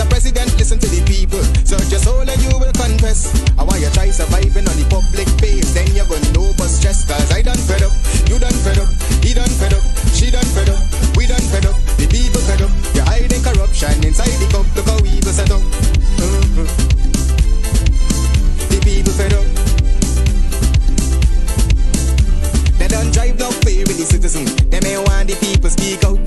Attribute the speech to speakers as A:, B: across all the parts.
A: Mr. President, listen to the people. Search your soul and you will confess. I want you try surviving on the public face. Then you're gonna know but stress. Cause I done fed up, you done fed up, he done fed up, she done fed up, we done fed up, the people fed up. You're hiding corruption inside the cup. Look how evil set up. The people fed up. They done drive no fair with the citizen. They may want the people speak out.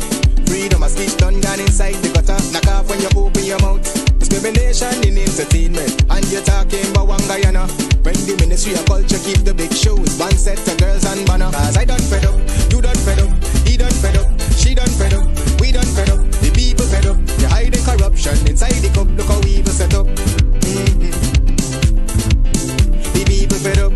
A: Freedom of speech done gone inside the gutter. Knock off when you open your mouth. Discrimination in entertainment. And you're talking about one Guyana. When the Ministry of Culture keep the big shows. One set of girls and banner. Cause I done fed up, you done fed up, he done fed up, she done fed up, we done fed up, the people fed up. You're hiding corruption inside the cup. Look how evil set up. The people fed up.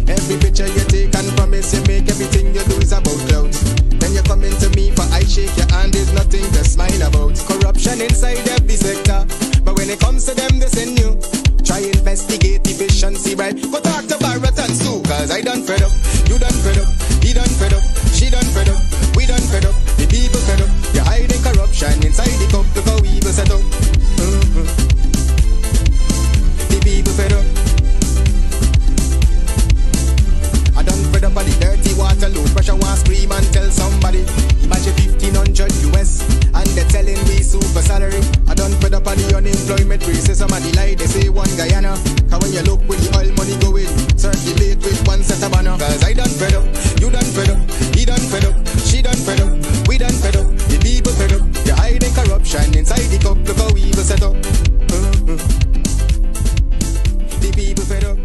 A: Every picture you take and promise you make, everything you do is about clouds. Then you come into me for I shake your hand, there's nothing to smile about. Corruption inside every sector, but when it comes to them they send you. Try investigate efficiency, right? Go talk to Baratans too. Cause I done fed up, you done fed up, he done fed up, she done fed up, we done fed up, the people fed up. You're hiding corruption inside the cup. Look how evil set up. The people fed up. I done fed up on the dirty water, low pressure, want scream and tell somebody. Imagine 1500 US and they're telling me super salary. I done fed up on the unemployment racism and the lie they say one Guyana. Cause when you look with the oil money going, circulate with one set of banner. Cause I done fed up, you done fed up, he done fed up, she done fed up, we done fed up, the people fed up. You're hiding corruption inside the cup. Look how evil set up. The people fed up.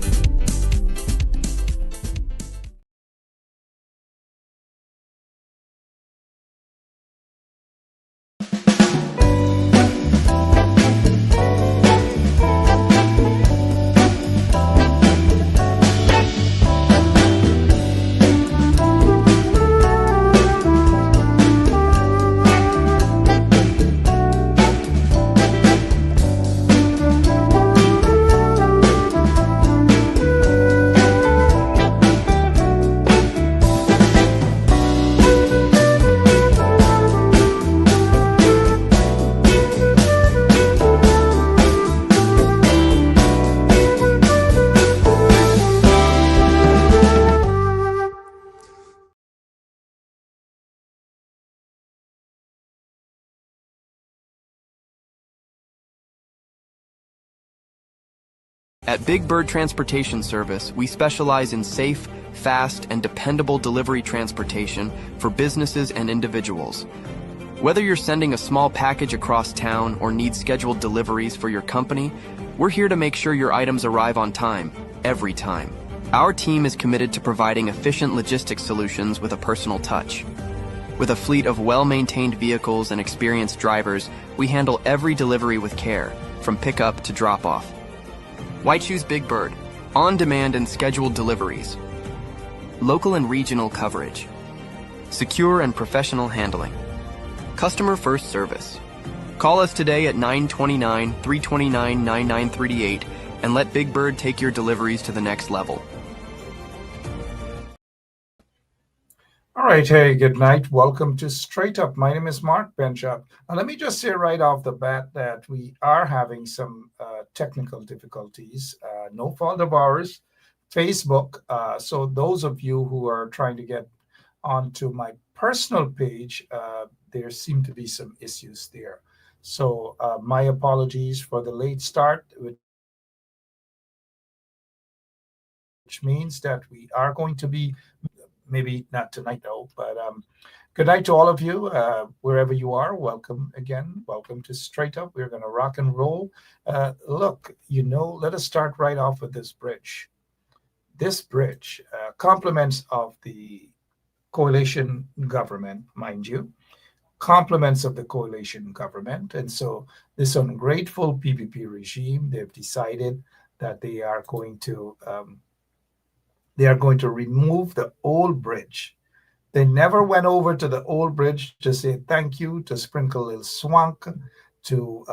B: At Big Bird Transportation Service, we specialize in safe, fast, and dependable delivery transportation for businesses and individuals. Whether you're sending a small package across town or need scheduled deliveries for your company, we're here to make sure your items arrive on time, every time. Our team is committed to providing efficient logistics solutions with a personal touch. With a fleet of well-maintained vehicles and experienced drivers, we handle every delivery with care, from pickup to drop-off. Why choose Big Bird? On-demand and scheduled deliveries. Local and regional coverage. Secure and professional handling. Customer-first service. Call us today at 929-329-9938 and let Big Bird take your deliveries to the next level.
C: All right, hey, good night. Welcome to Straight Up. My name is Mark Benchop. And let me just say right off the bat that we are having some technical difficulties. No fault of ours. Facebook. So those of you who are trying to get onto my personal page, there seem to be some issues there. So my apologies for the late start, which means that we are going to be, maybe not tonight though, but good night to all of you, wherever you are. Welcome again. Welcome to Straight Up. We're going to rock and roll. Look, let us start right off with this bridge. This bridge, compliments of the coalition government, mind you, compliments of the coalition government. And so this ungrateful PPP regime, they've decided that they are going to remove the old bridge. They never went over to the old bridge to say thank you, to sprinkle a little swank, to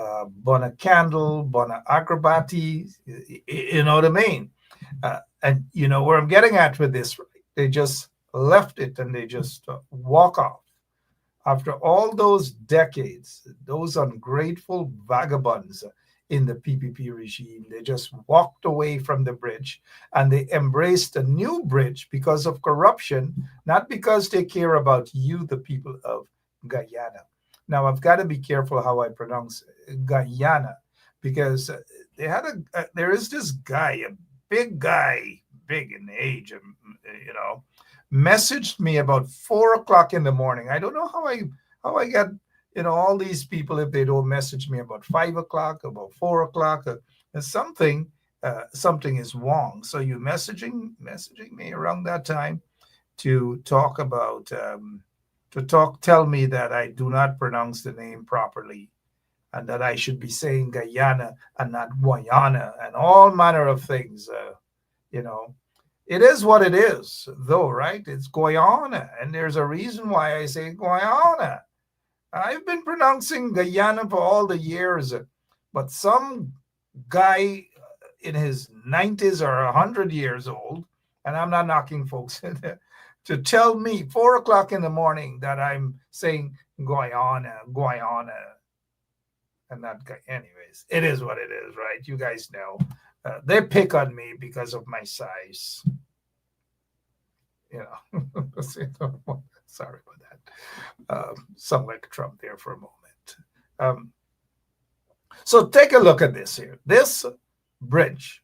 C: burn a candle, burn an agrabati, you know what I mean? And you know where I'm getting at with this, right? They just left it and they just walk off. After all those decades, those ungrateful vagabonds in the PPP regime, they just walked away from the bridge and they embraced a new bridge because of corruption, not because they care about you, the people of Guyana. Now, I've got to be careful how I pronounce Guyana because there is this guy, a big guy, big in age, you know, messaged me about 4 o'clock in the morning. I don't know how I get, you know, all these people if they don't message me about 5 o'clock, about 4 o'clock, something something is wrong. So you messaging me around that time to talk about tell me that I do not pronounce the name properly and that I should be saying Guyana and not Guyana and all manner of things. You know, it is what it is, though, right? It's Guyana, and there's a reason why I say Guyana. I've been pronouncing Guyana for all the years, but some guy in his 90s or 100 years old, and I'm not knocking folks, to tell me 4 o'clock in the morning that I'm saying Guyana, Guyana, and that guy. Anyways, it is what it is, right? You guys know. They pick on me because of my size. You know, sorry about that. Sound like Trump there for a moment. So take a look at this here. This bridge,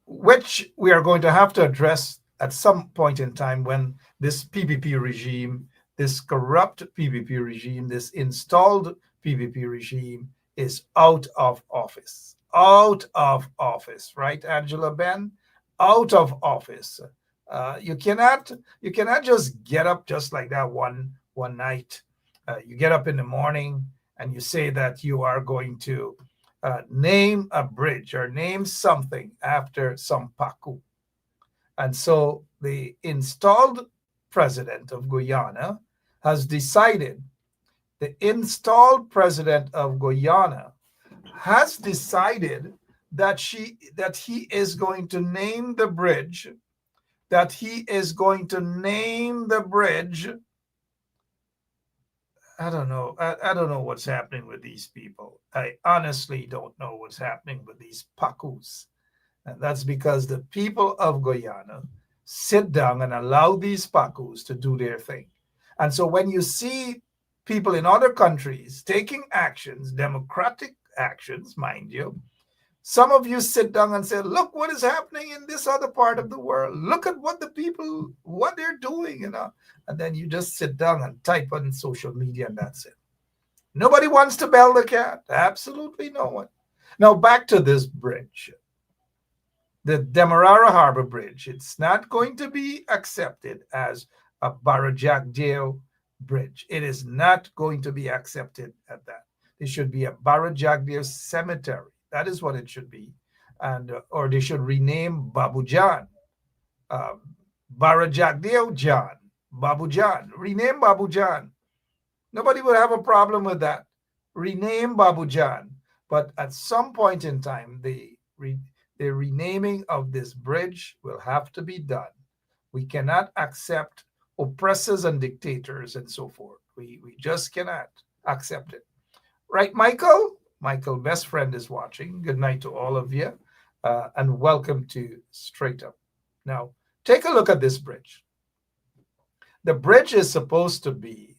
C: which we are going to have to address at some point in time when this PPP regime, this corrupt PPP regime, this installed PPP regime is out of office. Out of office, right, Angela Ben? Out of office. You cannot just get up just like that one night. You get up in the morning and you say that you are going to name a bridge or name something after some paku. And so the installed president of Guyana has decided, the installed president of Guyana has decided that he is going to name the bridge, I don't know. I don't know what's happening with these people. I honestly don't know what's happening with these pakus. And that's because the people of Guyana sit down and allow these pakus to do their thing. And so when you see people in other countries taking actions, democratic actions, mind you, some of you sit down and say, look what is happening in this other part of the world. Look at what they're doing, you know. And then you just sit down and type on social media and that's it. Nobody wants to bell the cat. Absolutely no one. Now back to this bridge. The Demerara Harbor Bridge. It's not going to be accepted as a Barajagdeo bridge. It is not going to be accepted at that. It should be a Barajagdeo cemetery. That is what it should be. And or they should rename Babujan. Barajagdeo Jan. Babujan. Rename Babujan. Nobody would have a problem with that. Rename Babujan. But at some point in time, the renaming of this bridge will have to be done. We cannot accept oppressors and dictators and so forth. We just cannot accept it. Right, Michael? Michael, best friend, is watching. Good night to all of you, and welcome to Straight Up. Now, take a look at this bridge. The bridge is supposed to be,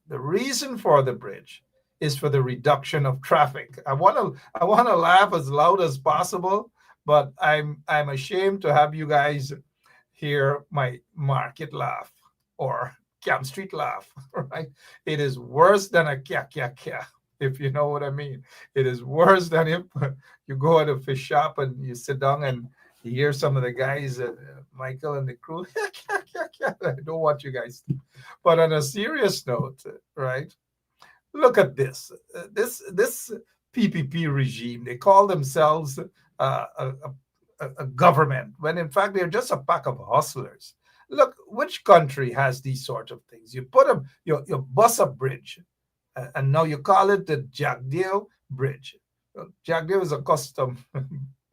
C: the reason for the bridge is for the reduction of traffic. I want to laugh as loud as possible, but I'm ashamed to have you guys hear my market laugh or Camp Street laugh, right? It is worse than a kya kya kya, if you know what I mean. It is worse than if you go at a fish shop and you sit down and you hear some of the guys, Michael and the crew, I don't want you guys to. But on a serious note, right? Look at this. This PPP regime, they call themselves a government, when in fact they're just a pack of hustlers. Look, which country has these sort of things? You put you bust a bridge, and now you call it the Jagdeo Bridge. Jagdeo is a custom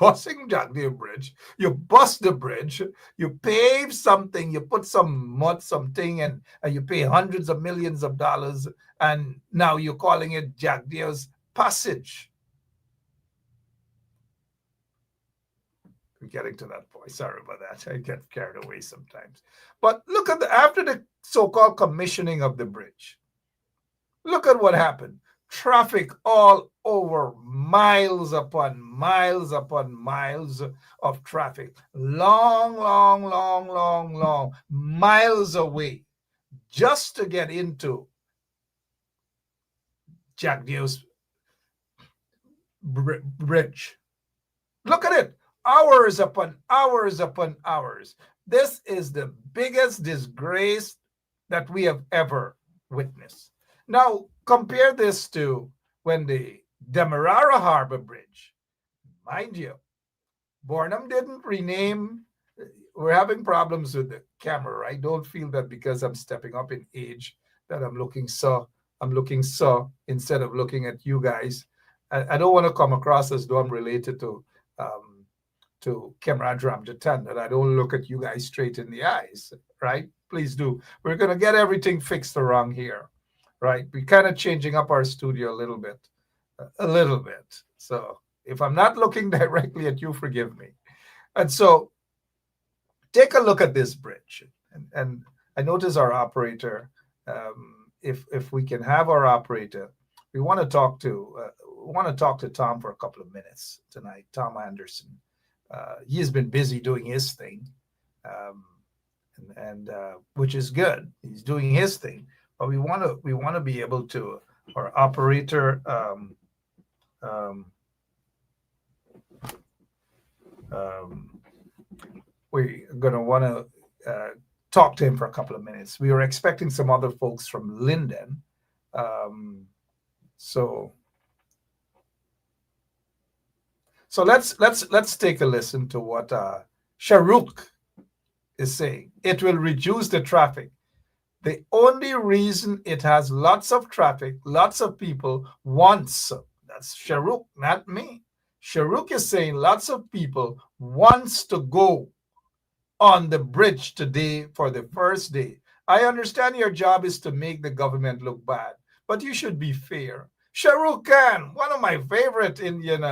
C: busing Jagdeo Bridge. You bust the bridge, you pave something, you put some mud, something, and you pay hundreds of millions of dollars, and now you're calling it Jagdeo's Passage. We're getting to that point. Sorry about that. I get carried away sometimes. But look at after the so-called commissioning of the bridge, look at what happened. Traffic all over, miles upon miles upon miles of traffic, long, miles away, just to get into Jagdeo's bridge. Look at it. Hours upon hours upon hours. This is the biggest disgrace that we have ever witnessed. Now, compare this to when the Demerara Harbor Bridge, mind you, Bornham didn't rename. We're having problems with the camera. I don't feel that because I'm stepping up in age that I'm looking so instead of looking at you guys. I don't want to come across as though I'm related to Kemran Ramjatan, that I don't look at you guys straight in the eyes, right? Please do. We're going to get everything fixed around here, right? We're kind of changing up our studio a little bit. So if I'm not looking directly at you, forgive me. And so take a look at this bridge. And I notice our operator, if we can have our operator, we want to talk to Tom for a couple of minutes tonight, Tom Anderson. He's been busy doing his thing, and which is good. He's doing his thing, but we want to be able to. Our operator, we're gonna want to talk to him for a couple of minutes. We were expecting some other folks from Linden, so let's take a listen to what Shahrukh is saying. It will reduce the traffic. The only reason it has lots of traffic, lots of people wants, that's Shahrukh, not me. Shahrukh is saying lots of people wants to go on the bridge today for the first day. I understand your job is to make the government look bad, but you should be fair. Shahrukh Khan, one of my favorite Indian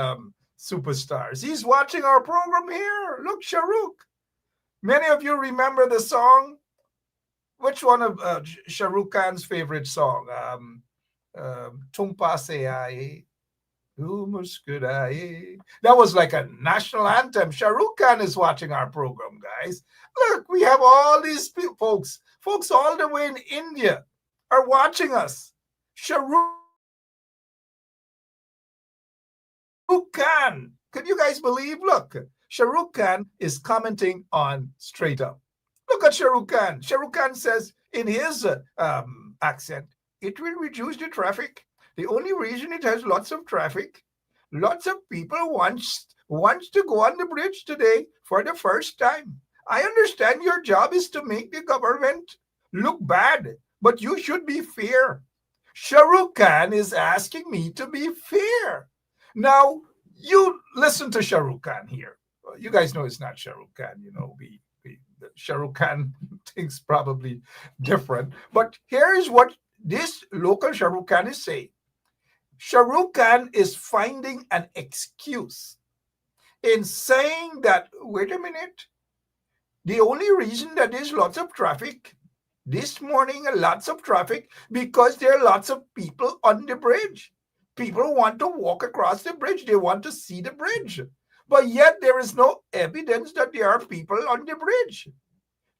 C: superstars. He's watching our program here. Look, Shahrukh. Many of you remember the song. Which one of Shahrukh Khan's favorite song? Tum Paase Aaye, Muskuraye. That was like a national anthem. Shahrukh Khan is watching our program, guys. Look, we have all these folks all the way in India are watching us. Shahrukh Khan. Could you guys believe? Look, Shahrukh Khan is commenting on Straight Up. Look at Shahrukh Khan. Shahrukh Khan says in his accent, it will reduce the traffic. The only reason it has lots of traffic, lots of people wants to go on the bridge today for the first time. I understand your job is to make the government look bad, but you should be fair. Shahrukh Khan is asking me to be fair. Now, you listen to Shahrukh Khan here. You guys know it's not Shahrukh Khan. You know, Shahrukh Khan thinks probably different. But here is what this local Shahrukh Khan is saying. Shahrukh Khan is finding an excuse in saying that, wait a minute, the only reason that there's lots of traffic this morning, lots of traffic, because there are lots of people on the bridge. People want to walk across the bridge. They want to see the bridge. But yet there is no evidence that there are people on the bridge.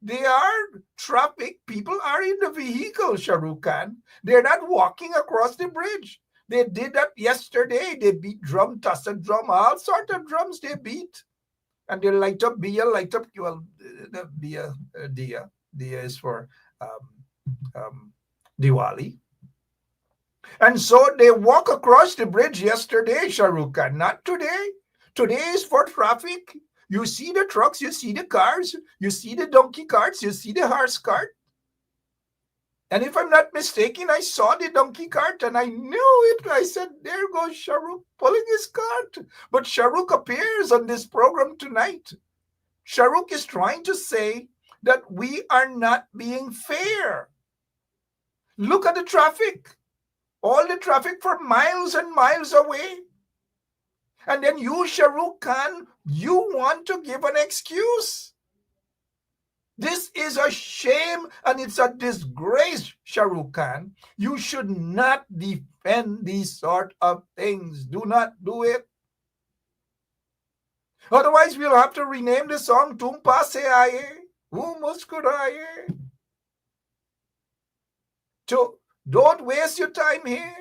C: They are traffic. People are in the vehicle, Shahrukh Khan. They're not walking across the bridge. They did that yesterday. They beat drum, tussa drum, all sorts of drums they beat. And they light up Bia, the Bia, Dia. Dia is for Diwali. And so they walk across the bridge yesterday, Shahrukh Khan, not today. Today is for traffic. You see the trucks, you see the cars, you see the donkey carts, you see the horse cart. And if I'm not mistaken, I saw the donkey cart and I knew it. I said, there goes Shah Rukh pulling his cart. But Shah Rukh appears on this program tonight. Shah Rukh is trying to say that we are not being fair. Look at the traffic. All the traffic for miles and miles away. And then you, Shah Rukh Khan, you want to give an excuse. This is a shame and it's a disgrace, Shah Rukh Khan. You should not defend these sort of things. Do not do it. Otherwise, we'll have to rename the song Tum Paase Aaye, Hu Muskuraye. So don't waste your time here.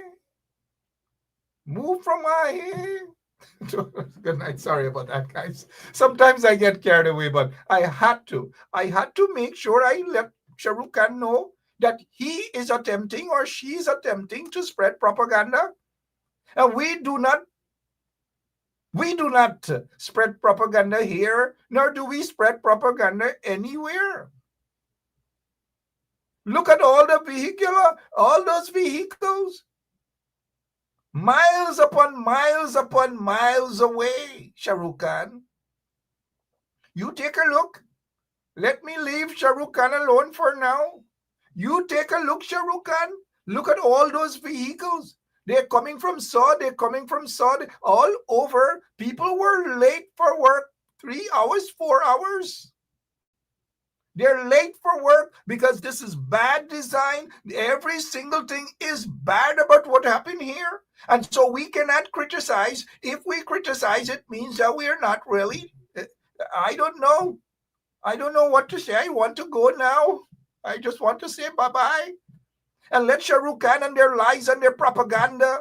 C: Move from here. Good night. Sorry about that, guys. Sometimes I get carried away, but I had to make sure I let Shah Rukh Khan know that he is attempting or she is attempting to spread propaganda. And we do not spread propaganda here, nor do we spread propaganda anywhere. Look at all those vehicles. Miles upon miles away, Shah Rukh Khan. You take a look. Let me leave Shah Rukh Khan alone for now. You take a look, Shah Rukh Khan. Look at all those vehicles. They're coming from Saud. All over. People were late for work 3 hours, 4 hours. They're late for work because this is bad design. Every single thing is bad about what happened here. And so we cannot criticize. If we criticize, it means that we are not really. I don't know. I don't know what to say. I want to go now. I just want to say bye-bye. And let Shah Rukh Khan and their lies and their propaganda.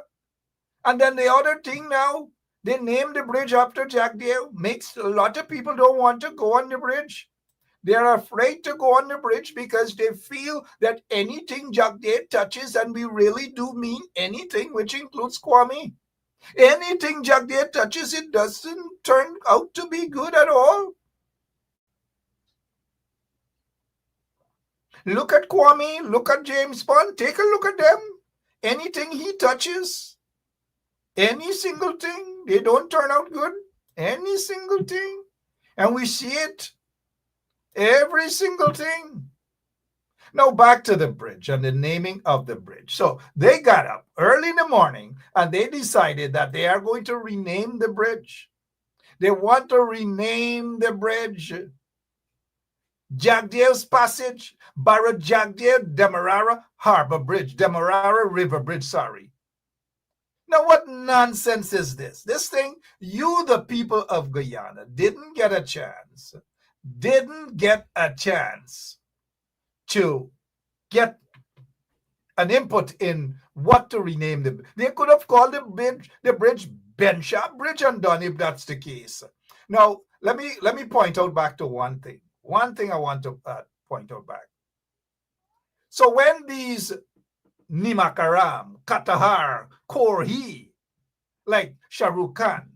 C: And then the other thing now, they named the bridge after Jagdev. Makes a lot of people don't want to go on the bridge. They are afraid to go on the bridge because they feel that anything Jagdev touches, and we really do mean anything, which includes Kwame. Anything Jagdev touches, it doesn't turn out to be good at all. Look at Kwame, look at James Bond, take a look at them. Anything he touches, any single thing, they don't turn out good. Any single thing. And we see it. Every single thing. Now back to the bridge and the naming of the bridge. So they got up early in the morning and they decided that they are going to rename the bridge. They want to rename the bridge Jagdev's Passage, Bharat Jagdev Demerara Harbor Bridge, Demerara River Bridge, sorry. Now what nonsense is this? This thing, you the people of Guyana didn't get a chance to get an input in what to rename them. They could have called the bridge Benshaw Bridge and done if that's the case. Now, let me point out back to one thing. One thing I want to point out back. So when these Nimakaram, Katahar, Korhi, like Shah Rukh Khan,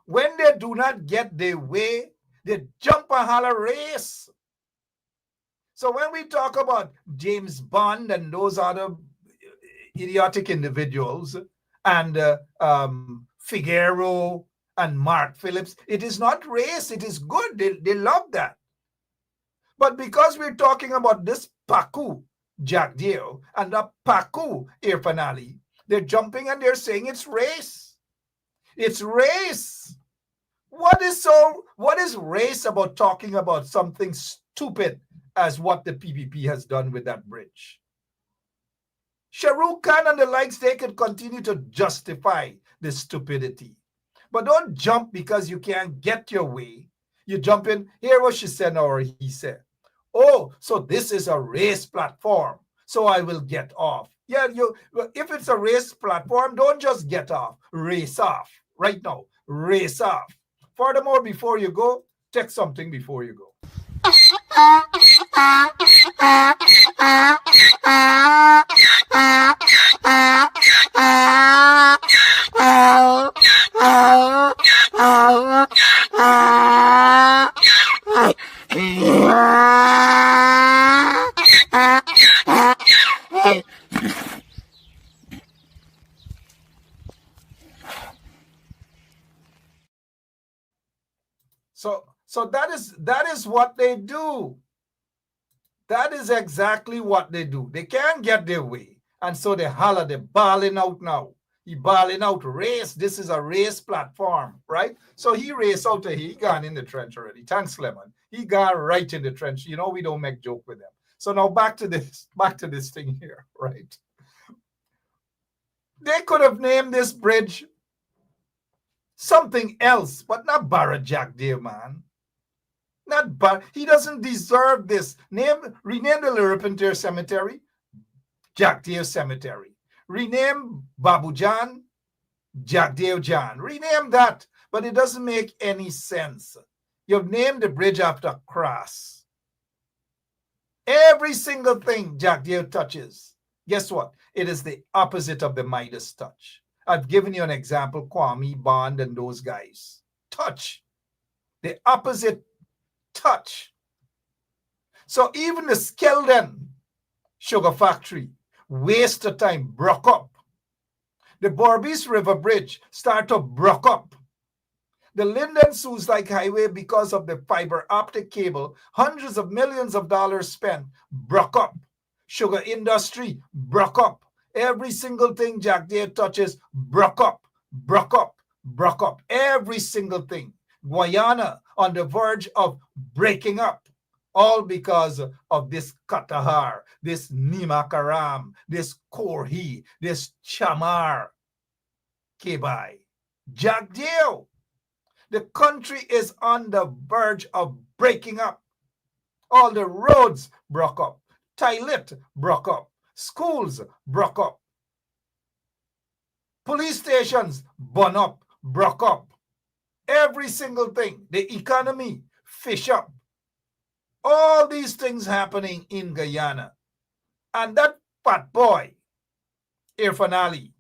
C: when they do not get their way, they jump a holler race. So when we talk about James Bond and those other idiotic individuals and Figueroa and Mark Phillips, it is not race. It is good. They love that. But because we're talking about this Paku Jagdeo and the Paku Irfan Ali, they're jumping and they're saying it's race. It's race. What is race about talking about something stupid as what the PPP has done with that bridge? Shah Rukh Khan and the likes, they could continue to justify this stupidity. But don't jump because you can't get your way. You jump in, hear what she said or he said. Oh, so this is a race platform, so I will get off. Yeah, if it's a race platform, don't just get off. Race off. Right now, race off. Furthermore, before you go, text something before you go. So that is what they do. That is exactly what they do. They can't get their way. And so they holler, they're balling out now. He balling out race. This is a race platform, right? So he raced out here. He gone in the trench already. Thanks, Lemon. He got right in the trench. You know, we don't make joke with them. So now back to this thing here, right? They could have named this bridge something else, but not Barra Jack Deer, man. Not Bar. He doesn't deserve this. Rename the Lerpentier Cemetery Jack Deer Cemetery. Rename Babu Jan Jack Deer Jan. Rename that, but it doesn't make any sense. You've named the bridge after Crass. Every single thing Jack Deere touches, guess what? It is the opposite of the Midas touch. I've given you an example, Kwame, Bond, and those guys. Touch. The opposite touch. So even the Skeldon Sugar Factory, waste of time, broke up. The Borbis River Bridge start to broke up. The Linden Sioux Lake Highway, because of the fiber optic cable, hundreds of millions of dollars spent, broke up. Sugar industry, broke up. Every single thing Jack Deere touches, broke up, broke up, broke up. Every single thing. Guyana on the verge of breaking up, all because of this Katahar, this Nimakaram, this Korhi, this Chamar Kebai. Jack Deere. The country is on the verge of breaking up. All the roads broke up. Toilet broke up. Schools broke up. Police stations burn up, broke up. Every single thing. The economy fish up. All these things happening in Guyana. And that fat boy, Irfan Ali,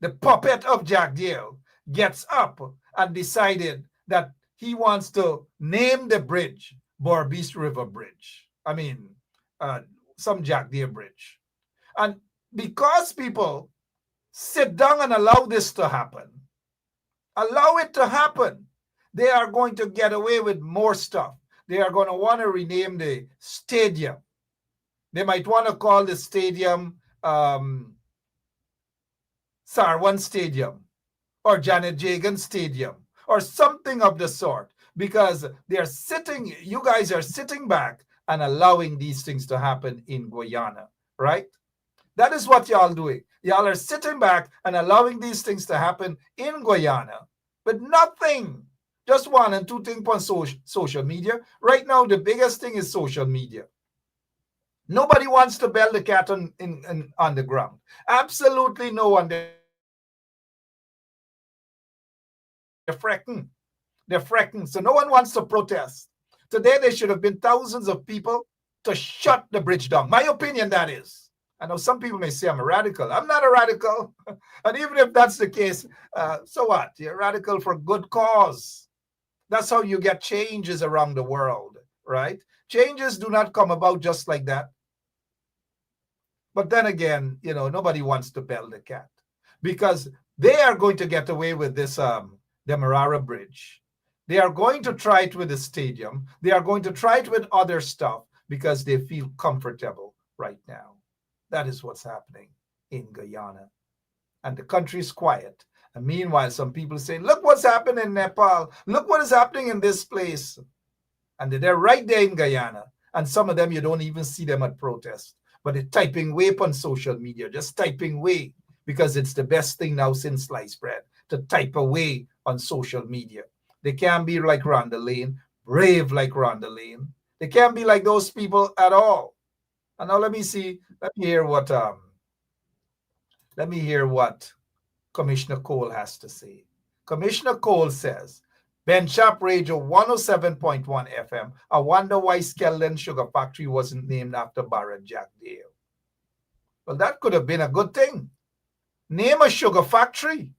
C: the puppet of Jack Deere, gets up and decided that he wants to name the bridge Borbis River Bridge. I mean, some Jack Deere bridge. And because people sit down and allow this to happen, allow it to happen, they are going to get away with more stuff. They are going to want to rename the stadium. They might want to call the stadium Sarwan Stadium or Janet Jagan Stadium or something of the sort, because they're sitting, you guys are sitting back and allowing these things to happen in Guyana, right? That is what y'all doing. Y'all are sitting back and allowing these things to happen in Guyana, but nothing. Just one and two things on social media. Right now, the biggest thing is social media. Nobody wants to bell the cat on the ground. Absolutely no one. They're frecking. They're frecking. So no one wants to protest. Today, there should have been thousands of people to shut the bridge down. My opinion, that is. I know some people may say I'm a radical. I'm not a radical. And even if that's the case, so what? You're radical for good cause. That's how you get changes around the world, right? Changes do not come about just like that. But then again, you know, nobody wants to bell the cat because they are going to get away with this Demerara Bridge. They are going to try it with the stadium. They are going to try it with other stuff because they feel comfortable right now. That is what's happening in Guyana. And the country is quiet. And meanwhile, some people say, look what's happened in Nepal. Look what is happening in this place. And they're right there in Guyana. And some of them, you don't even see them at protests. But they're typing away on social media, just typing away, because it's the best thing now since sliced bread, to type away on social media. They can't be like Rhonda Lane, brave like Rhonda Lane. They can't be like those people at all. And now let me hear what Commissioner Cole has to say. Commissioner Cole says, Ben Sharp Radio 107.1 FM. I wonder why Skeldon Sugar Factory wasn't named after Barra Jack Deere. Well, that could have been a good thing. Name a sugar factory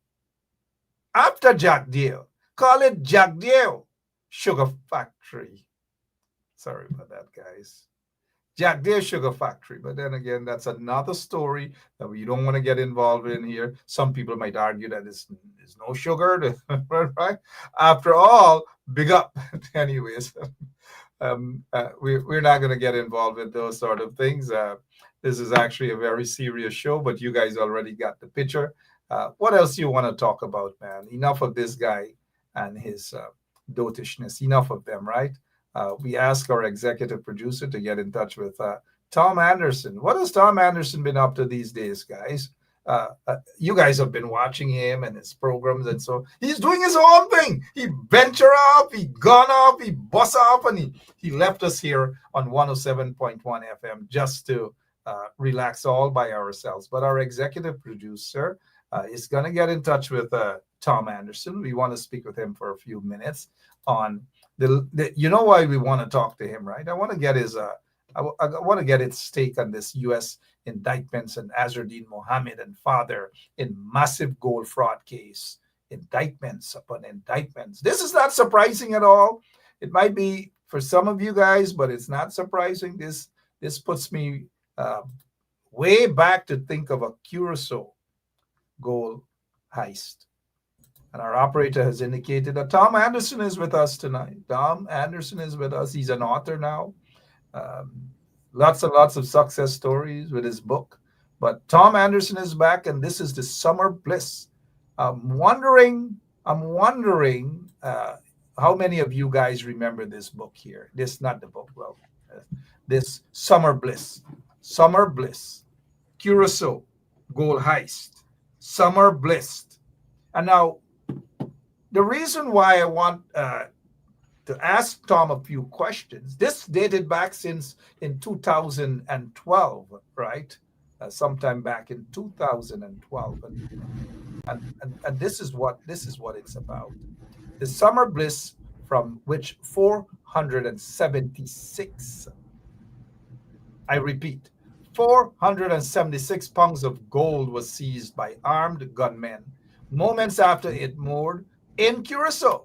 C: after Jack Deere. Call it Jack Deere Sugar Factory. Sorry about that, guys. Jack Deere Sugar Factory. But then again, that's another story that we don't want to get involved in here. Some people might argue that there's no sugar, right? After all, big up. Anyways, we're not going to get involved with those sort of things. This is actually a very serious show, but you guys already got the picture. What else you want to talk about, man? Enough of this guy and his dotishness. Enough of them, right? We asked our executive producer to get in touch with Tom Anderson. What has Tom Anderson been up to these days, guys? You guys have been watching him and his programs, and so he's doing his own thing. He venture off, he gone off, he bust off, and he left us here on 107.1 FM just to relax all by ourselves. But our executive producer is going to get in touch with Tom Anderson. We want to speak with him for a few minutes on you know why we want to talk to him, right? I want to get his I want to get its take on this U.S. indictments and Azardine Mohammed and father in massive gold fraud case. Indictments upon indictments. This is not surprising at all. It might be for some of you guys, but it's not surprising. This puts me way back to think of a Curacao gold heist. And our operator has indicated that Tom Anderson is with us tonight. Tom Anderson is with us. He's an author now. Lots and lots of success stories with his book. But Tom Anderson is back, and this is the Summer Bliss. I'm wondering how many of you guys remember this book here. Not the book, well, this Summer Bliss. Summer Bliss. Curacao gold heist. Summer Bliss. And now, the reason why I want to ask Tom a few questions, this dated back since in 2012, right? Sometime back in 2012. And this is what it's about. The Summer Bliss, from which 476, I repeat, 476 pounds of gold was seized by armed gunmen moments after it moored in Curacao,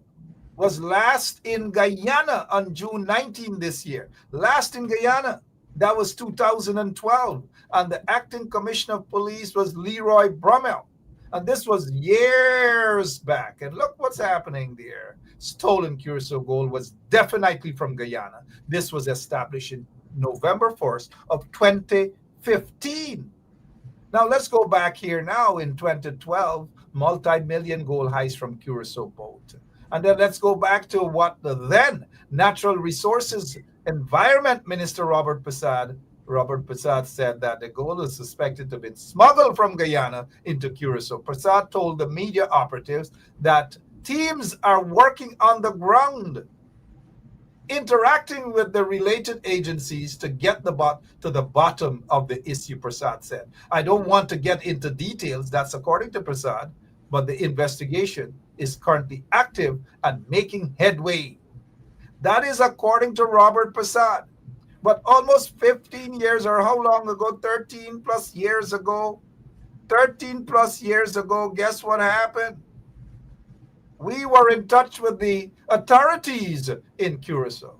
C: was last in Guyana on June 19 this year. Last in Guyana, that was 2012. And the acting commissioner of police was Leroy Brummel. And this was years back. And look what's happening there. Stolen Curacao gold was definitely from Guyana. This was established in November 1st of 2015. Now let's go back here now in 2012, multi-million gold heist from Curacao boat. And then let's go back to what the then Natural Resources Environment Minister Robert Prasad said that the gold is suspected to have been smuggled from Guyana into Curacao. Prasad told the media operatives that teams are working on the ground, interacting with the related agencies to get to the bottom of the issue, Prasad said. I don't want to get into details. That's according to Prasad, but the investigation is currently active and making headway. That is according to Robert Prasad. But almost 15 years, or how long ago? 13 plus years ago, guess what happened? We were in touch with the authorities in Curacao.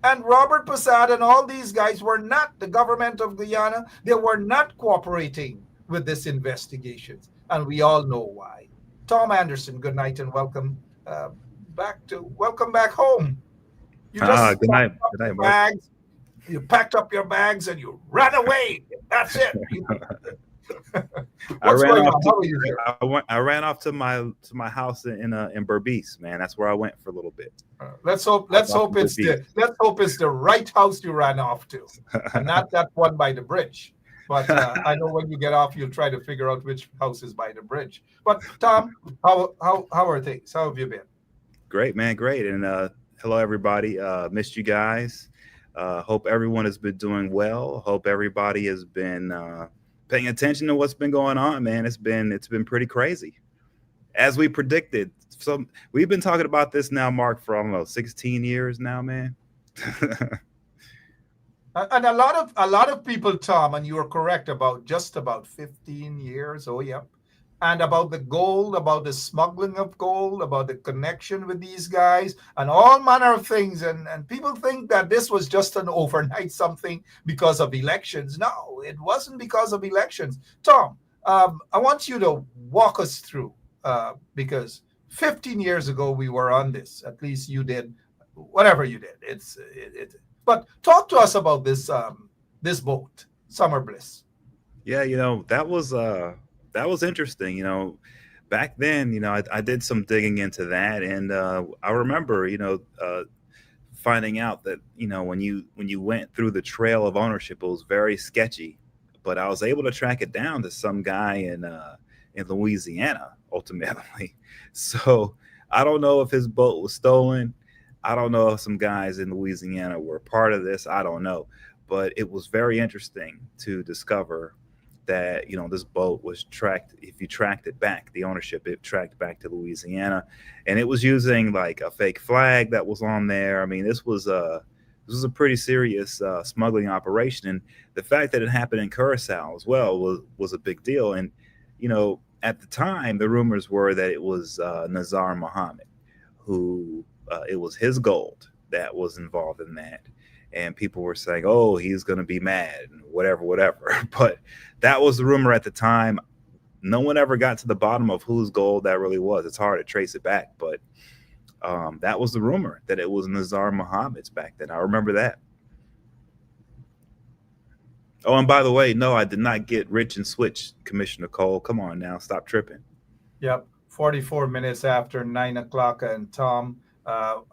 C: And Robert Prasad and all these guys were not, the government of Guyana, they were not cooperating with this investigation. And we all know why. Tom Anderson, good night and welcome back home. You just
D: good night,
C: bags, you packed up your bags and you ran away. That's it.
D: I ran off to my house in Berbice, man. That's where I went for a little bit.
C: Let's hope it's the right house you ran off to, and not that one by the bridge. But I know when you get off, you'll try to figure out which house is by the bridge. But Tom, how are things? How have you been?
D: Great, man. Great. And hello, everybody. Missed you guys. Hope everyone has been doing well. Hope everybody has been paying attention to what's been going on, man. It's been pretty crazy, as we predicted. So we've been talking about this now, Mark, for I don't know, 16 years now, man.
C: And a lot of people, Tom, and you are correct, about 15 years. Oh, yeah. and about the gold, about the smuggling of gold, about the connection with these guys, and all manner of things. And people think that this was just an overnight something because of elections. No, it wasn't because of elections. Tom, I want you to walk us through, because 15 years ago we were on this. At least you did, whatever you did. But talk to us about this boat, Summer Bliss.
D: Yeah, that was interesting. Back then, I did some digging into that, and I remember, finding out that when you went through the trail of ownership, it was very sketchy. But I was able to track it down to some guy in Louisiana ultimately. So I don't know if his boat was stolen. I don't know if some guys in Louisiana were part of this. I don't know, but it was very interesting to discover that this boat was tracked. If you tracked it back, the ownership, it tracked back to Louisiana, and it was using like a fake flag that was on there. I mean, this was a pretty serious smuggling operation, and the fact that it happened in Curacao as well was a big deal. And at the time, the rumors were that it was Nazar Muhammad, who it was his gold that was involved in that. And people were saying, "Oh, he's going to be mad," and whatever. But that was the rumor at the time. No one ever got to the bottom of whose gold that really was. It's hard to trace it back, but that was the rumor, that it was Nazar Muhammad's back then. I remember that. Oh, and by the way, no, I did not get rich and switch, Commissioner Cole. Come on now, stop tripping.
C: Yep, 44 minutes after 9 o'clock. And Tom,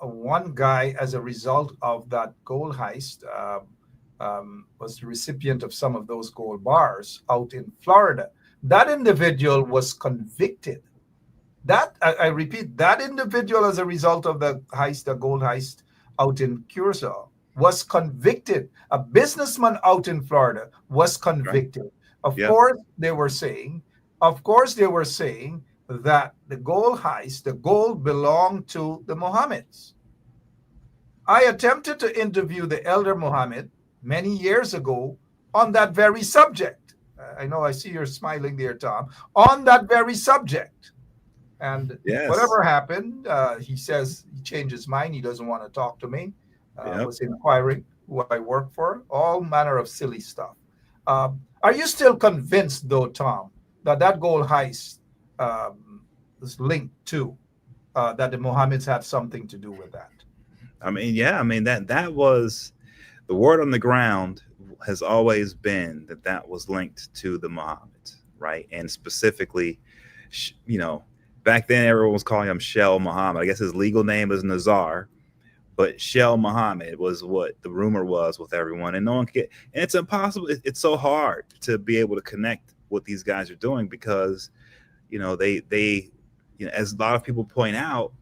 C: one guy, as a result of that gold heist, was the recipient of some of those gold bars out in Florida. That individual was convicted. I repeat, that individual, as a result of the heist, the gold heist out in Curacao, was convicted. A businessman out in Florida was convicted. Right. Of course, they were saying that the gold heist, the gold belonged to the Mohammeds. I attempted to interview the elder Mohammed many years ago on that very subject. I know I see you're smiling there, Tom, on that very subject. And whatever happened, he says he changed his mind. He doesn't want to talk to me. Was inquiring who I work for, all manner of silly stuff. Are you still convinced, though, Tom, that gold heist is linked to that the Mohammeds had something to do with that?
D: I mean, that was the word on the ground, has always been that was linked to the Mohammeds, right? And specifically, back then everyone was calling him Shell Muhammad. I guess his legal name is Nazar, but Shell Muhammad was what the rumor was with everyone, and no one could get. And it's impossible. It's so hard to be able to connect what these guys are doing, because they as a lot of people point out,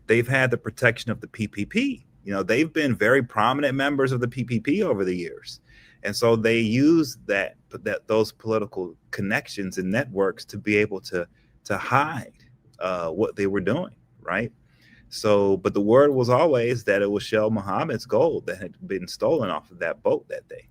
D: they've had the protection of the PPP. They've been very prominent members of the PPP over the years, and so they use those political connections and networks to be able to hide what they were doing, right? So, but the word was always that it was Shell Muhammad's gold that had been stolen off of that boat that day.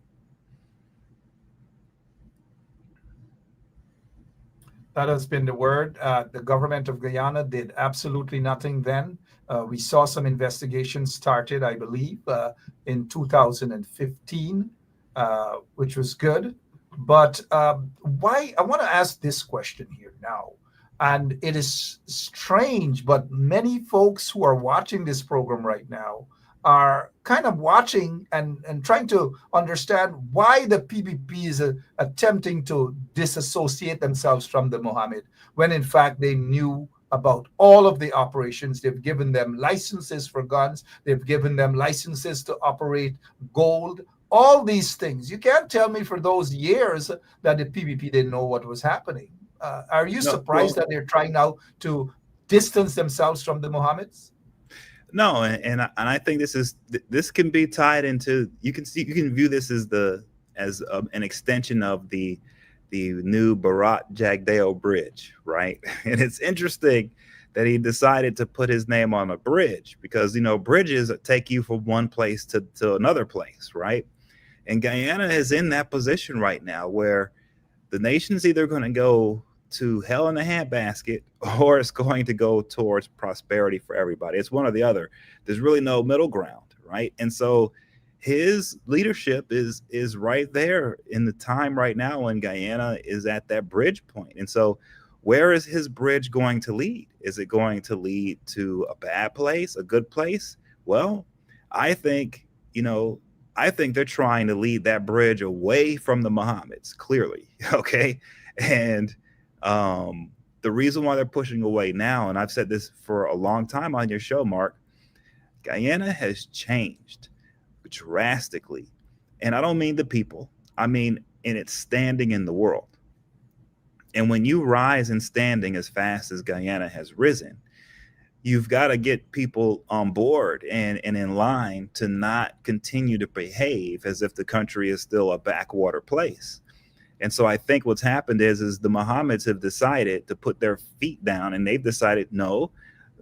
C: That has been the word. The government of Guyana did absolutely nothing then. We saw some investigations started, I believe, in 2015, which was good. But why? I want to ask this question here now. And it is strange, but many folks who are watching this program right now are kind of watching and trying to understand why the PPP is attempting to disassociate themselves from the Mohammed, when in fact they knew about all of the operations. They've given them licenses for guns. They've given them licenses to operate gold, all these things. You can't tell me for those years that the PPP didn't know what was happening. Are you surprised that they're trying now to distance themselves from the Mohammeds?
D: No, and I think this can be tied into, you can view this as an extension of the new Bharat Jagdeo bridge, right? And it's interesting that he decided to put his name on a bridge, because bridges take you from one place to another place, right? And Guyana is in that position right now where the nation's either going to go to hell in a handbasket, or it's going to go towards prosperity for everybody. It's one or the other. There's really no middle ground, right? And so his leadership is right there in the time right now when Guyana is at that bridge point. And so where is his bridge going to lead? Is it going to lead to a bad place, a good place? Well, I think, I think they're trying to lead that bridge away from the Mohammeds, clearly. Okay. And the reason why they're pushing away now, and I've said this for a long time on your show, Mark, Guyana has changed drastically. And I don't mean the people, I mean in its standing in the world. And when you rise in standing as fast as Guyana has risen, you've got to get people on board and in line to not continue to behave as if the country is still a backwater place. And so I think what's happened is the Mohammeds have decided to put their feet down, and they've decided, no,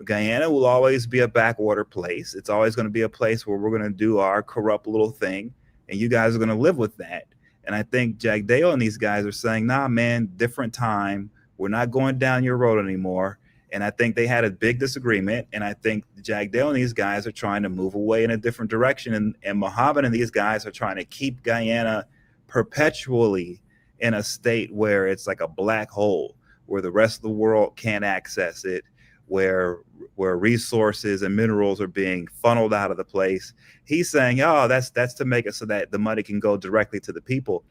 D: Guyana will always be a backwater place. It's always going to be a place where we're going to do our corrupt little thing, and you guys are going to live with that. And I think Jagdeo and these guys are saying, nah, man, different time. We're not going down your road anymore. And I think they had a big disagreement. And I think Jagdeo and these guys are trying to move away in a different direction. And Mohammed and these guys are trying to keep Guyana perpetually in a state where it's like a black hole, where the rest of the world can't access it, where resources and minerals are being funneled out of the place. He's saying, oh, that's to make it so that the money can go directly to the people.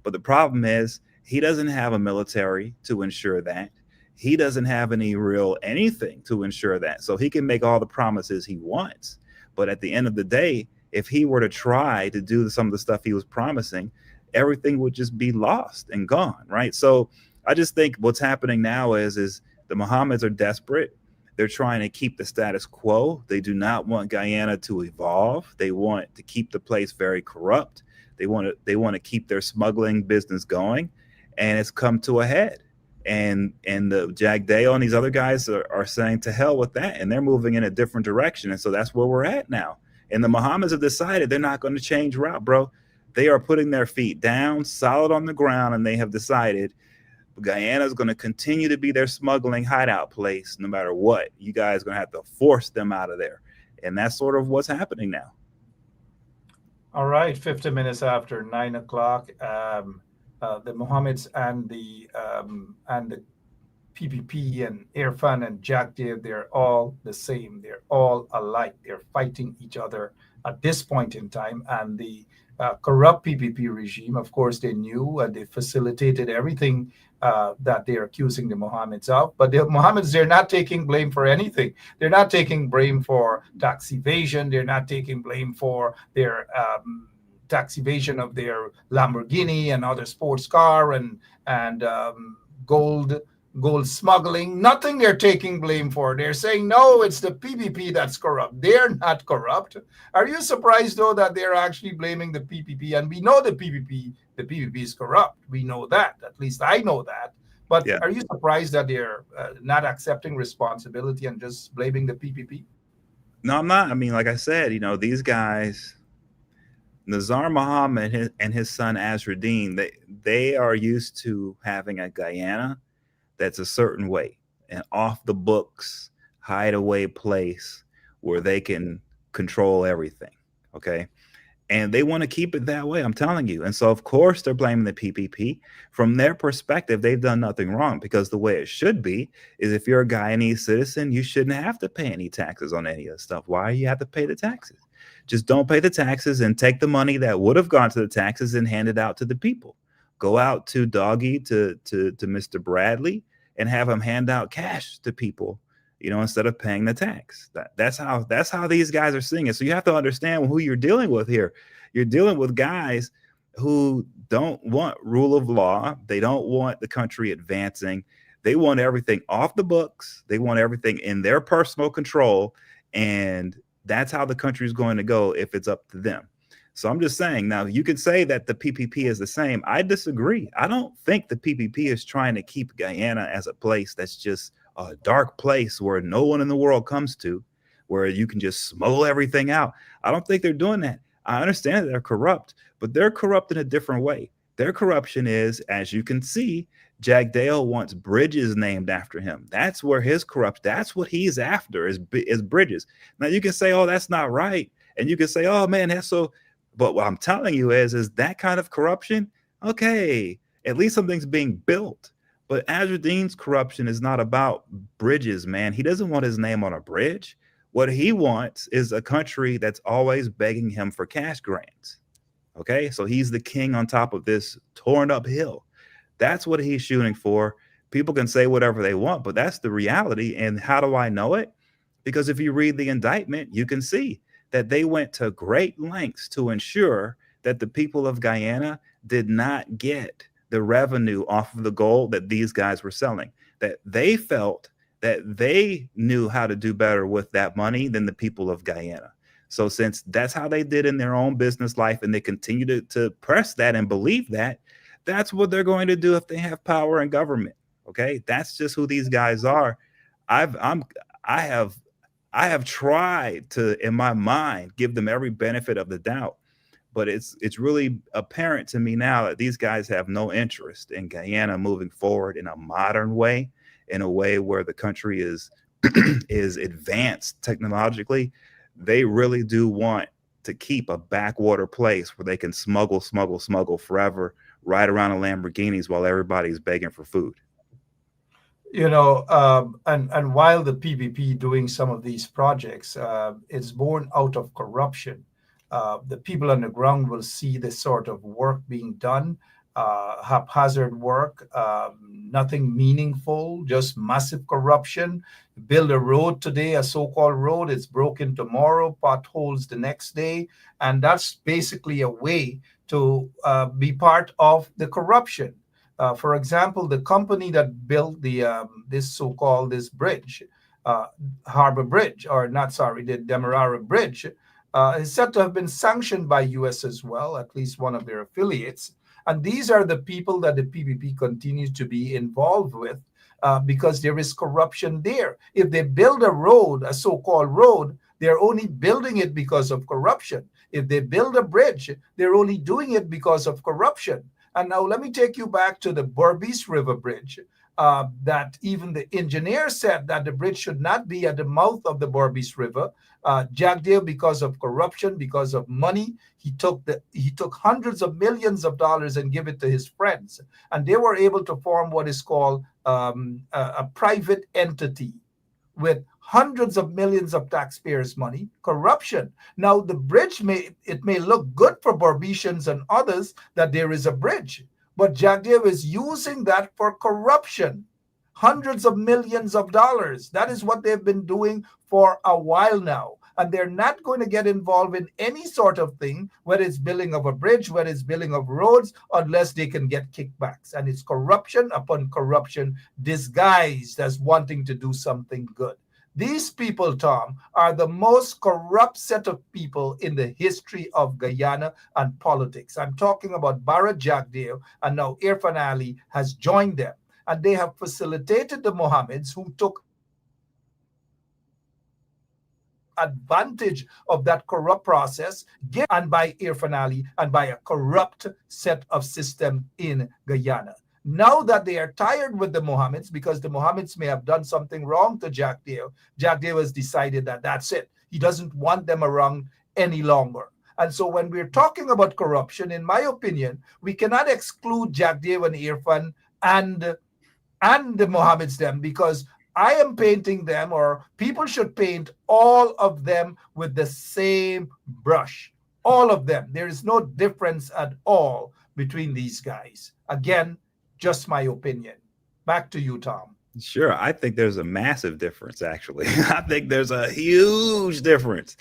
D: But the problem is he doesn't have a military to ensure that. He doesn't have any real anything to ensure that. So he can make all the promises he wants. But at the end of the day, if he were to try to do some of the stuff he was promising, everything would just be lost and gone, right? So I just think what's happening now is the Mohammeds are desperate. They're trying to keep the status quo. They do not want Guyana to evolve. They want to keep the place very corrupt. They want to keep their smuggling business going, and it's come to a head. And the Jagdeo and these other guys are saying to hell with that, and they're moving in a different direction. And so that's where we're at now. And the Mohammeds have decided they're not going to change route, bro. They are putting their feet down, solid on the ground, and they have decided Guyana is going to continue to be their smuggling hideout place no matter what. You guys are going to have to force them out of there. And that's sort of what's happening now.
C: All right, 50 minutes after 9 o'clock, the Mohammeds and the PPP and Irfan and Jagdeo, they're all the same. They're all alike. They're fighting each other at this point in time. And the corrupt PPP regime, of course, they knew and they facilitated everything that they're accusing the Mohammeds of. But the Mohammeds, they're not taking blame for anything. They're not taking blame for tax evasion. They're not taking blame for their tax evasion of their Lamborghini and other sports car and gold smuggling. Nothing they're taking blame for. They're saying, no, it's the PPP that's corrupt. They're not corrupt. Are you surprised, though, that they're actually blaming the PPP? And we know the PPP is corrupt. We know that. At least I know that. But yeah. Are you surprised that they're not accepting responsibility and just blaming the PPP?
D: No, I'm not. I mean, like I said, these guys, Nizar Mohammed and his son Azruddin, they are used to having a Guyana that's a certain way, an off the books hideaway place where they can control everything. Okay. And they want to keep it that way, I'm telling you. And so, of course, they're blaming the PPP. From their perspective, they've done nothing wrong, because the way it should be is if you're a Guyanese citizen, you shouldn't have to pay any taxes on any of this stuff. Why do you have to pay the taxes? Just don't pay the taxes and take the money that would have gone to the taxes and hand it out to the people. Go out to Doggy, to Mr. Bradley, and have him hand out cash to people, instead of paying the tax. That's how these guys are seeing it. So you have to understand who you're dealing with here. You're dealing with guys who don't want rule of law. They don't want the country advancing. They want everything off the books. They want everything in their personal control. And that's how the country is going to go if it's up to them. So I'm just saying, now you could say that the PPP is the same. I disagree. I don't think the PPP is trying to keep Guyana as a place that's just a dark place where no one in the world comes to, where you can just smuggle everything out. I don't think they're doing that. I understand that they're corrupt, but they're corrupt in a different way. Their corruption is, as you can see, Jack Dale wants bridges named after him. That's where his corruption, that's what he's after is bridges. Now you can say, oh, that's not right. And you can say, oh man, that's so, but what I'm telling you is that kind of corruption, okay, at least something's being built. But Azradean's corruption is not about bridges, man. He doesn't want his name on a bridge. What he wants is a country that's always begging him for cash grants. Okay, so he's the king on top of this torn up hill. That's what he's shooting for. People can say whatever they want, but that's the reality. And how do I know it? Because if you read the indictment, you can see that they went to great lengths to ensure that the people of Guyana did not get the revenue off of the gold that these guys were selling, that they felt that they knew how to do better with that money than the people of Guyana. So since that's how they did in their own business life, and they continue to press that and believe that, that's what they're going to do if they have power in government. Okay, that's just who these guys are. I have tried to, in my mind, give them every benefit of the doubt, but it's really apparent to me now that these guys have no interest in Guyana moving forward in a modern way, in a way where the country is is advanced technologically. They really do want to keep a backwater place where they can smuggle forever, ride around in Lamborghinis while everybody's begging for food.
C: And while the PPP doing some of these projects is born out of corruption, the people on the ground will see this sort of work being done, haphazard work, nothing meaningful, just massive corruption. Build a road today, a so-called road, it's broken tomorrow, potholes the next day. And that's basically a way to be part of the corruption. For example, the company that built this bridge, Harbor Bridge, or not, sorry, the Demerara Bridge, is said to have been sanctioned by U.S. as well, at least one of their affiliates. And these are the people that the PPP continues to be involved with because there is corruption there. If they build a road, a so-called road, they're only building it because of corruption. If they build a bridge, they're only doing it because of corruption. And now let me take you back to the Berbice River Bridge, that even the engineer said that the bridge should not be at the mouth of the Berbice River. Jack Dale, because of corruption, because of money, he took hundreds of millions of dollars and give it to his friends. And they were able to form what is called a private entity with hundreds of millions of taxpayers' money, corruption. Now, the bridge may look good for Barbicians and others that there is a bridge, but Jack Dale is using that for corruption. Hundreds of millions of dollars. That is what they've been doing for a while now. And they're not going to get involved in any sort of thing, whether it's building of a bridge, whether it's building of roads, unless they can get kickbacks. And it's corruption upon corruption disguised as wanting to do something good. These people, Tom, are the most corrupt set of people in the history of Guyana and politics. I'm talking about Barra Jack Dale, and now Irfan Ali has joined them. And they have facilitated the Mohammeds who took advantage of that corrupt process and by Irfan Ali and by a corrupt set of system in Guyana. Now that they are tired with the Mohammeds, because the Mohammeds may have done something wrong to Jack Dale has decided that that's it. He doesn't want them around any longer. And so when we're talking about corruption, in my opinion, we cannot exclude Jack Dale and Irfan and the Mohammeds them, because I am painting them, or people should paint all of them with the same brush. All of them. There is no difference at all between these guys. Again, just my opinion. Back to you, Tom.
D: Sure. I think there's a massive difference, actually. I think there's a huge difference.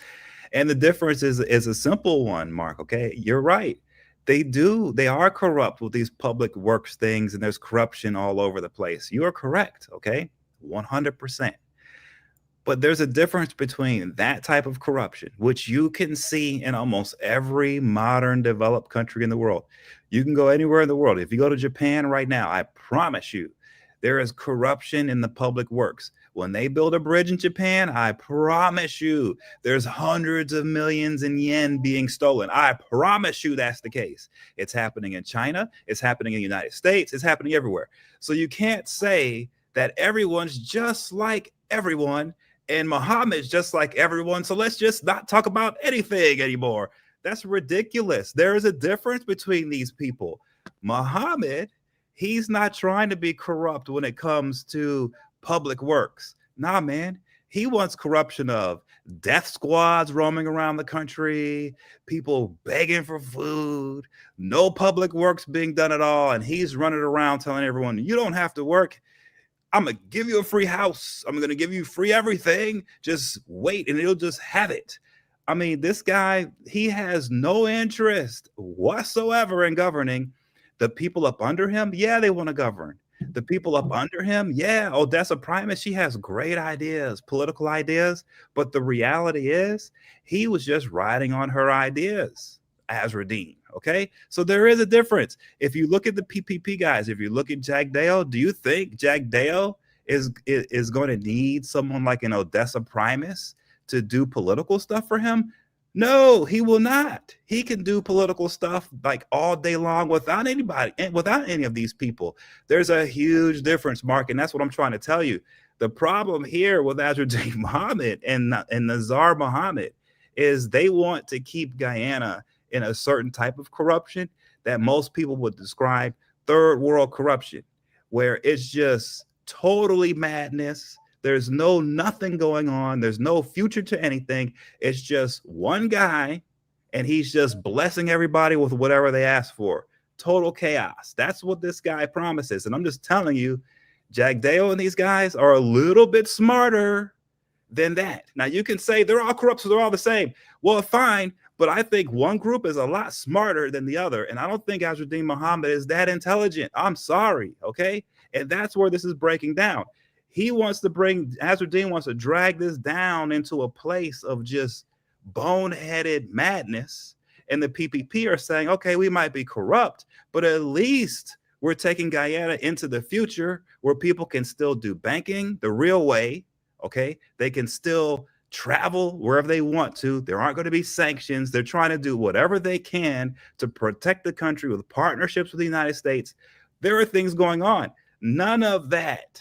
D: And the difference is a simple one, Mark. Okay. You're right. They are corrupt with these public works things, and there's corruption all over the place. You are correct. Okay. 100%. But there's a difference between that type of corruption, which you can see in almost every modern developed country in the world. You can go anywhere in the world. If you go to Japan right now, I promise you, There is corruption in the public works. When they build a bridge in Japan, I promise you, there's hundreds of millions in yen being stolen. I promise you that's the case. It's happening in China. It's happening in the United States. It's happening everywhere. So you can't say that everyone's just like everyone and Muhammad's just like everyone. So let's just not talk about anything anymore. That's ridiculous. There is a difference between these people. Muhammad, he's not trying to be corrupt when it comes to public works. Nah, man. He wants corruption of death squads roaming around the country, people begging for food, no public works being done at all. And he's running around telling everyone, you don't have to work. I'm going to give you a free house. I'm going to give you free everything. Just wait and you'll just have it. I mean, this guy, he has no interest whatsoever in governing. The people up under him, yeah, they want to govern. The people up under him, yeah, Odessa Primus, she has great ideas, political ideas. But the reality is he was just riding on her ideas, Azraddin. Okay, so there is a difference. If you look at the PPP guys, if you look at Jagdeo, do you think Jagdeo is going to need someone like an Odessa Primus to do political stuff for him? No, he will not. He can do political stuff like all day long without anybody and without any of these people. There's a huge difference, Mark, and that's what I'm trying to tell you. The problem here with Azraddin Mohammed and Nazar Mohammed is they want to keep Guyana in a certain type of corruption that most people would describe third world corruption, where it's just totally madness. There's nothing going on. There's no future to anything. It's just one guy, and he's just blessing everybody with whatever they ask for. Total chaos. That's what this guy promises. And I'm just telling you, Jagdeo and these guys are a little bit smarter than that. Now, you can say they're all corrupt, so they're all the same. Well, fine, but I think one group is a lot smarter than the other. And I don't think Azraddin Mohammed is that intelligent. I'm sorry, okay? And that's where this is breaking down. Azraddin wants to drag this down into a place of just boneheaded madness. And the PPP are saying, okay, we might be corrupt, but at least we're taking Guyana into the future where people can still do banking the real way. Okay. They can still travel wherever they want to. There aren't going to be sanctions. They're trying to do whatever they can to protect the country with partnerships with the United States. There are things going on. None of that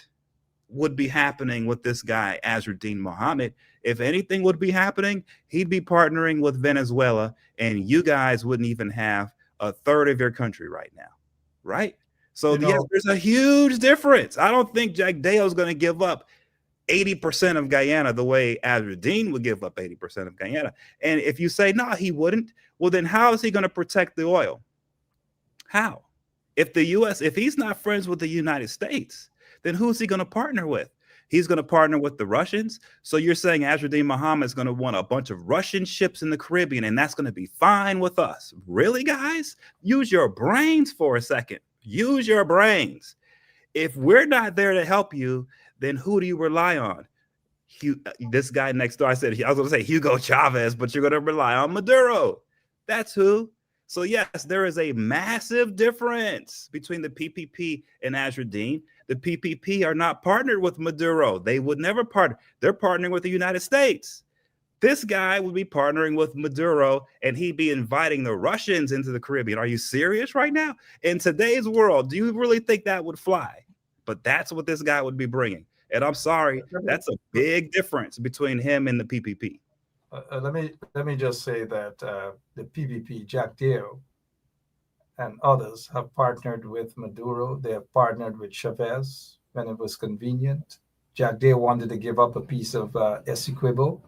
D: would be happening with this guy, Azraddin Mohammed. If anything would be happening, he'd be partnering with Venezuela, and you guys wouldn't even have a third of your country right now, right? So yes, there's a huge difference. I don't think Jagdeo is going to give up 80% of Guyana the way Azraddin would give up 80% of Guyana. And if you say, no, he wouldn't, well, then how is he going to protect the oil? How? If he's not friends with the United States, then who's he going to partner with? He's going to partner with the Russians. So you're saying Azraddin Mohammed is going to want a bunch of Russian ships in the Caribbean, and that's going to be fine with us. Really, guys? Use your brains for a second. Use your brains. If we're not there to help you, then who do you rely on? This guy next door, I was going to say Hugo Chavez, but you're going to rely on Maduro. That's who. So yes, there is a massive difference between the PPP and Azraddin. The PPP are not partnered with Maduro. They would never partner. They're partnering with the United States. This guy would be partnering with Maduro, and he'd be inviting the Russians into the Caribbean. Are you serious right now? In today's world, do you really think that would fly? But that's what this guy would be bringing. And I'm sorry, that's a big difference between him and the PPP.
C: Let me just say that the PPP, Jagdeo, and others have partnered with Maduro. They have partnered with Chavez when it was convenient. Jagdeo wanted to give up a piece of Essequibo.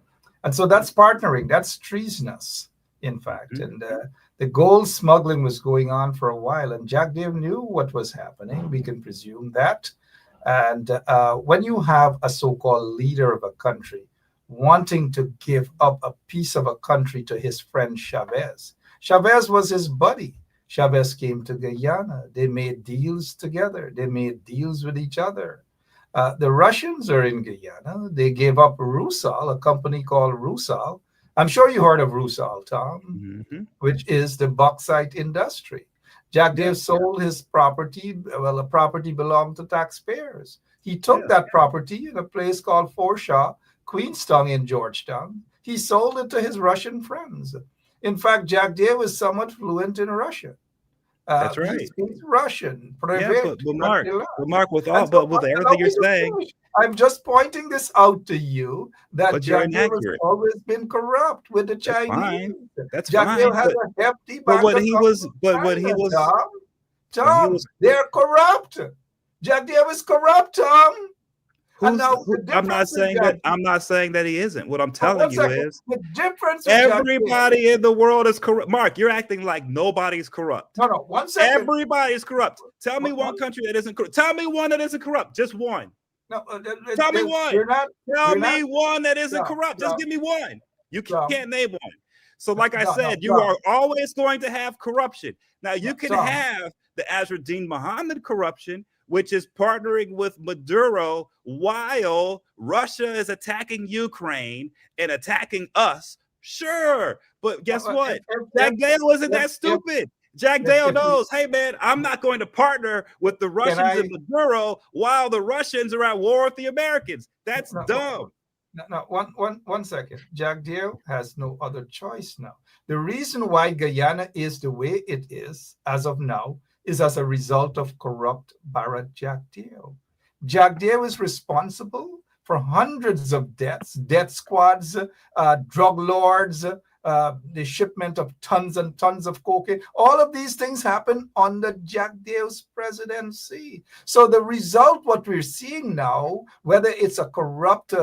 C: And so that's partnering. That's treasonous, in fact. Mm-hmm. And the gold smuggling was going on for a while, and Jagdeo knew what was happening. We can presume that. And when you have a so-called leader of a country wanting to give up a piece of a country to his friend Chavez, Chavez was his buddy. Chavez came to Guyana. They made deals together. They made deals with each other. The Russians are in Guyana. They gave up Rusal, a company called Rusal. I'm sure you heard of Rusal, Tom, mm-hmm. which is the bauxite industry. Jack Dale sold his property. Well, the property belonged to taxpayers. He took that property in a place called Forshaw, Queenstown in Georgetown. He sold it to his Russian friends. In fact, Jack Dale is somewhat fluent in Russian.
D: That's right.
C: He speaks Russian.
D: But Mark, with everything you're saying,
C: I'm just pointing this out to you that Jack Dale has always been corrupt with the Chinese.
D: That's
C: Jack
D: fine.
C: Dale has a hefty
D: But what he was,
C: Tom, they're corrupt. Jack Dale is corrupt, Tom.
D: I'm not saying that he isn't. What I'm telling you is
C: the difference.
D: Everybody in the world is corrupt. Mark, you're acting like nobody's corrupt.
C: No, 1 second.
D: Everybody is corrupt. Tell me one country that isn't corrupt. Tell me one that isn't corrupt. Just one.
C: No,
D: tell me one. Tell me one that isn't corrupt. Just give me one. You can't name one. So, like I said, you are always going to have corruption. Now, you can have the Azraddin Mohammed corruption, which is partnering with Maduro while Russia is attacking Ukraine and attacking us. Sure. But guess what? Jack Dale isn't that stupid. Jack Dale knows, hey, man, I'm not going to partner with the Russians and Maduro while the Russians are at war with the Americans. That's dumb.
C: No, one second. Jack Dale has no other choice now. The reason why Guyana is the way it is as of now is as a result of corrupt Barrett Jack Dale. Jack Dale is responsible for hundreds of deaths, death squads, drug lords, the shipment of tons and tons of cocaine. All of these things happen under Jack Dale's presidency. So the result, what we're seeing now, whether it's a corrupt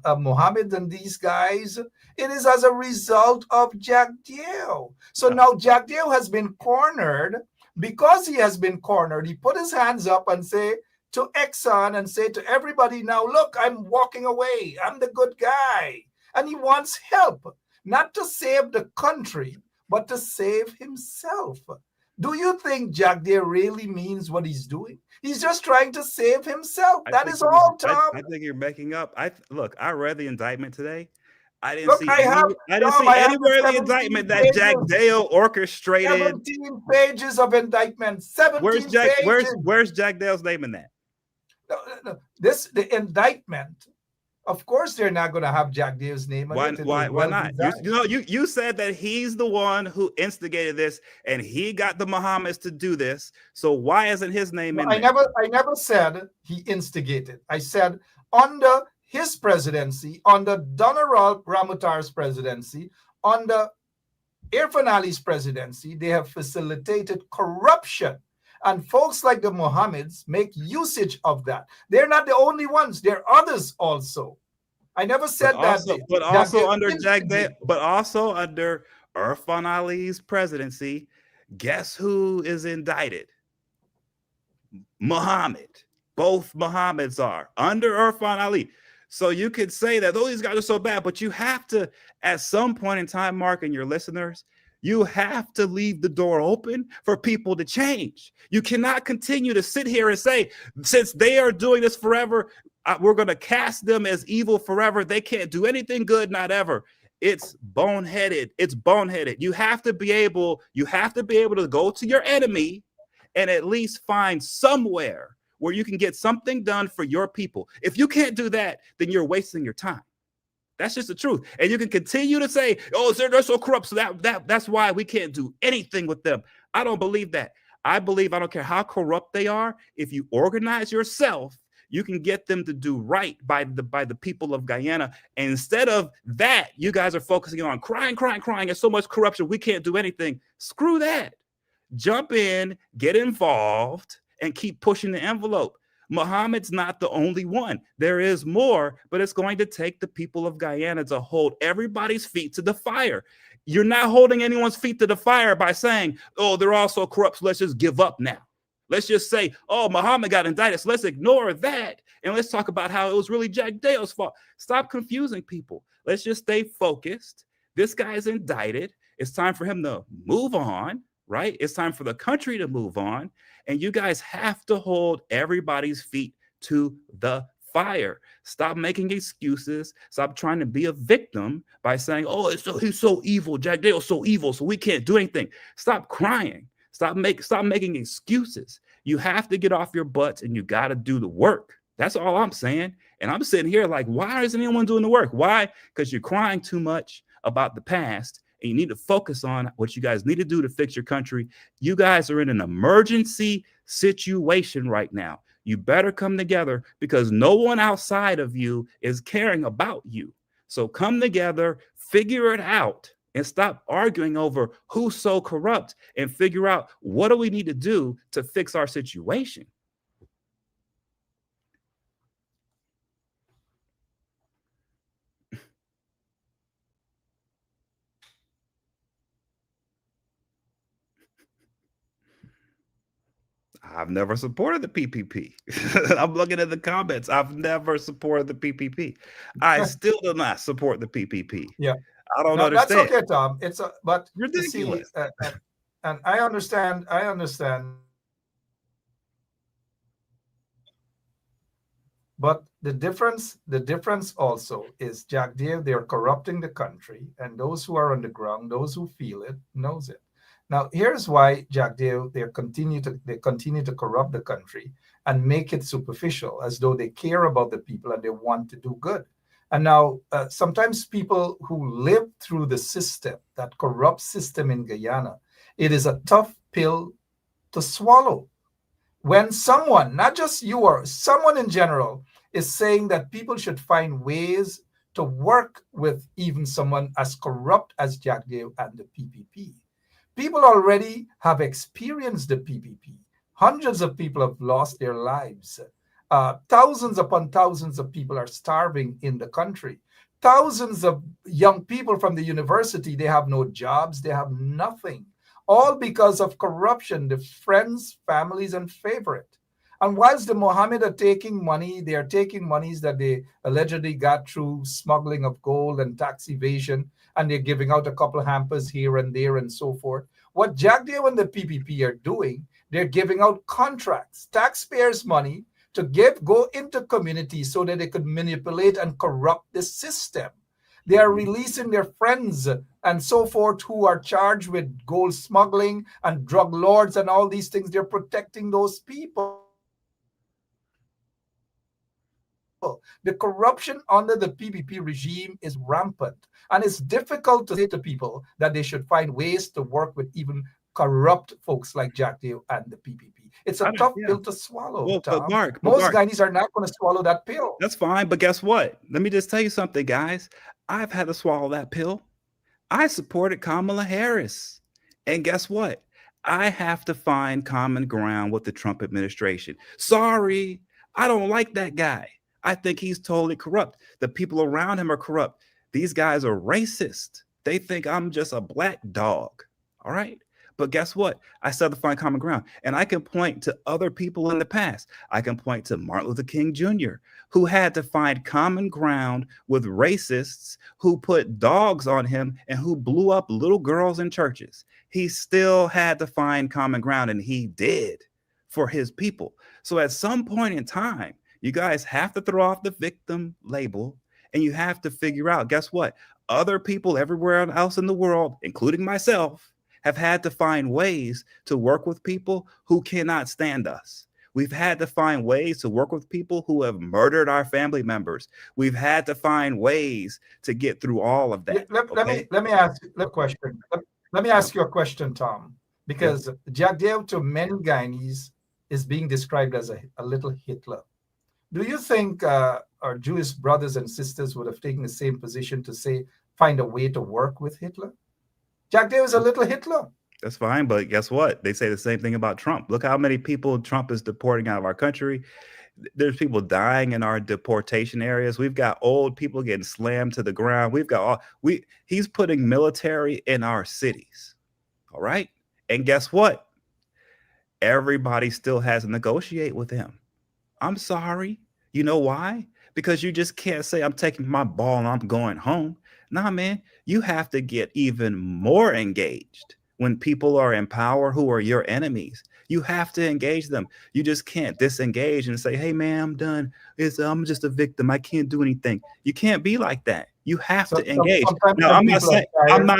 C: Mohammed and these guys, it is as a result of Jack Dale. So now Jack Dale has been cornered. Because he has been cornered, he put his hands up and say to Exxon and say to everybody, now look, I'm walking away. I'm the good guy. And he wants help, not to save the country, but to save himself. Do you think Jack Dale really means what he's doing? He's just trying to save himself. That is all, Tom.
D: I think you're making up. I read the indictment today. I didn't see anywhere in the indictment that Jack Dale orchestrated
C: 17 pages of indictment. 17 pages.
D: Where's Jack Dale's name in that?
C: No. The indictment. Of course, they're not going to have Jack Dale's name.
D: Why not? You said that he's the one who instigated this, and he got the Mohammeds to do this. So why isn't his name in there?
C: I never said he instigated. I said under his presidency, under Donald Ramutar's presidency, under Irfan Ali's presidency, they have facilitated corruption. And folks like the Mohammeds make usage of that. They're not the only ones. There are others also. I never said
D: but also under Jack Dale, but also under Irfan Ali's presidency, guess who is indicted? Mohammed. Both Mohammeds are under Irfan Ali. So you could say that these guys are so bad, but you have to, at some point in time, Mark, and your listeners, you have to leave the door open for people to change. You cannot continue to sit here and say, since they are doing this forever, we're going to cast them as evil forever. They can't do anything good, not ever. It's boneheaded. It's boneheaded. You have to be able to go to your enemy and at least find somewhere where you can get something done for your people. If you can't do that, then you're wasting your time. That's just the truth. And you can continue to say, oh, they're so corrupt, so that's why we can't do anything with them. I don't believe that. I believe, I don't care how corrupt they are, if you organize yourself, you can get them to do right by the people of Guyana. And instead of that, you guys are focusing on crying. There's so much corruption, we can't do anything. Screw that. Jump in, get involved, and keep pushing the envelope. Mohammed's not the only one. There is more, but it's going to take the people of Guyana to hold everybody's feet to the fire. You're not holding anyone's feet to the fire by saying, oh, they're all so corrupt, so let's just give up now. Let's just say, oh, Mohammed got indicted, so let's ignore that. And let's talk about how it was really Jack Dale's fault. Stop confusing people. Let's just stay focused. This guy's indicted. It's time for him to move on, right? It's time for the country to move on. And you guys have to hold everybody's feet to the fire. Stop making excuses. Stop trying to be a victim by saying, oh, he's so evil. Jack Dale's so evil, so we can't do anything. Stop crying. Stop making excuses. You have to get off your butts and you got to do the work. That's all I'm saying. And I'm sitting here like, why isn't anyone doing the work? Why? Because you're crying too much about the past and you need to focus on what you guys need to do to fix your country. You guys are in an emergency situation right now. You better come together because no one outside of you is caring about you. So come together, figure it out, and stop arguing over who's so corrupt and figure out what do we need to do to fix our situation. I've never supported the PPP. I'm looking at the comments. I've never supported the PPP. I still do not support the PPP.
C: Yeah.
D: I don't understand.
C: That's okay, Tom. It's but
D: ridiculous.
C: You see, and I understand. But the difference also is, Jack Dave, they're corrupting the country, and those who are on the ground, those who feel it, knows it. Now, here's why, Jack Dave, they continue to corrupt the country and make it superficial, as though they care about the people and they want to do good. And now, sometimes people who live through the system, that corrupt system in Guyana, it is a tough pill to swallow. When someone, not just you or someone in general, is saying that people should find ways to work with even someone as corrupt as Jack Dave and the PPP. People already have experienced the PPP. Hundreds of people have lost their lives. Thousands upon thousands of people are starving in the country. Thousands of young people from the university, they have no jobs, they have nothing. All because of corruption, the friends, families, and favorite. And whilst the Mohammed are taking money, they are taking monies that they allegedly got through smuggling of gold and tax evasion, and they're giving out a couple of hampers here and there and so forth. What Jack Dave and the PPP are doing, they're giving out contracts, taxpayers' money, to go into communities so that they could manipulate and corrupt the system. They are releasing their friends and so forth who are charged with gold smuggling and drug lords and all these things. They're protecting those people. The corruption under the PPP regime is rampant. And it's difficult to say to people that they should find ways to work with even corrupt folks like Jack Dave and the PPP. It's a tough pill to swallow,
D: well,
C: Tom.
D: Mark,
C: Most Guyanese are not going to swallow that pill.
D: That's fine, but guess what? Let me just tell you something, guys. I've had to swallow that pill. I supported Kamala Harris. And guess what? I have to find common ground with the Trump administration. Sorry, I don't like that guy. I think he's totally corrupt. The people around him are corrupt. These guys are racist. They think I'm just a black dog. All right. But guess what? I still have to find common ground. And I can point to other people in the past. I can point to Martin Luther King Jr., who had to find common ground with racists who put dogs on him and who blew up little girls in churches. He still had to find common ground, and he did for his people. So at some point in time, you guys have to throw off the victim label, and you have to figure out, guess what? Other people everywhere else in the world, including myself, have had to find ways to work with people who cannot stand us. We've had to find ways to work with people who have murdered our family members. We've had to find ways to get through all of that.
C: Let me ask you a question. Let me ask you a question, Tom, because Jack Dave to many Guyanese is being described as a little Hitler. Do you think our Jewish brothers and sisters would have taken the same position to say, find a way to work with Hitler? Jack Dave is a little Hitler.
D: That's fine, but guess what? They say the same thing about Trump. Look how many people Trump is deporting out of our country. There's people dying in our deportation areas. We've got old people getting slammed to the ground. He's putting military in our cities. All right. And guess what? Everybody still has to negotiate with him. I'm sorry. You know why? Because you just can't say, I'm taking my ball and I'm going home. Nah, man, you have to get even more engaged when people are in power who are your enemies. You have to engage them. You just can't disengage and say, hey, man, I'm done. I'm just a victim. I can't do anything. You can't be like that. You have to engage. Now, I'm not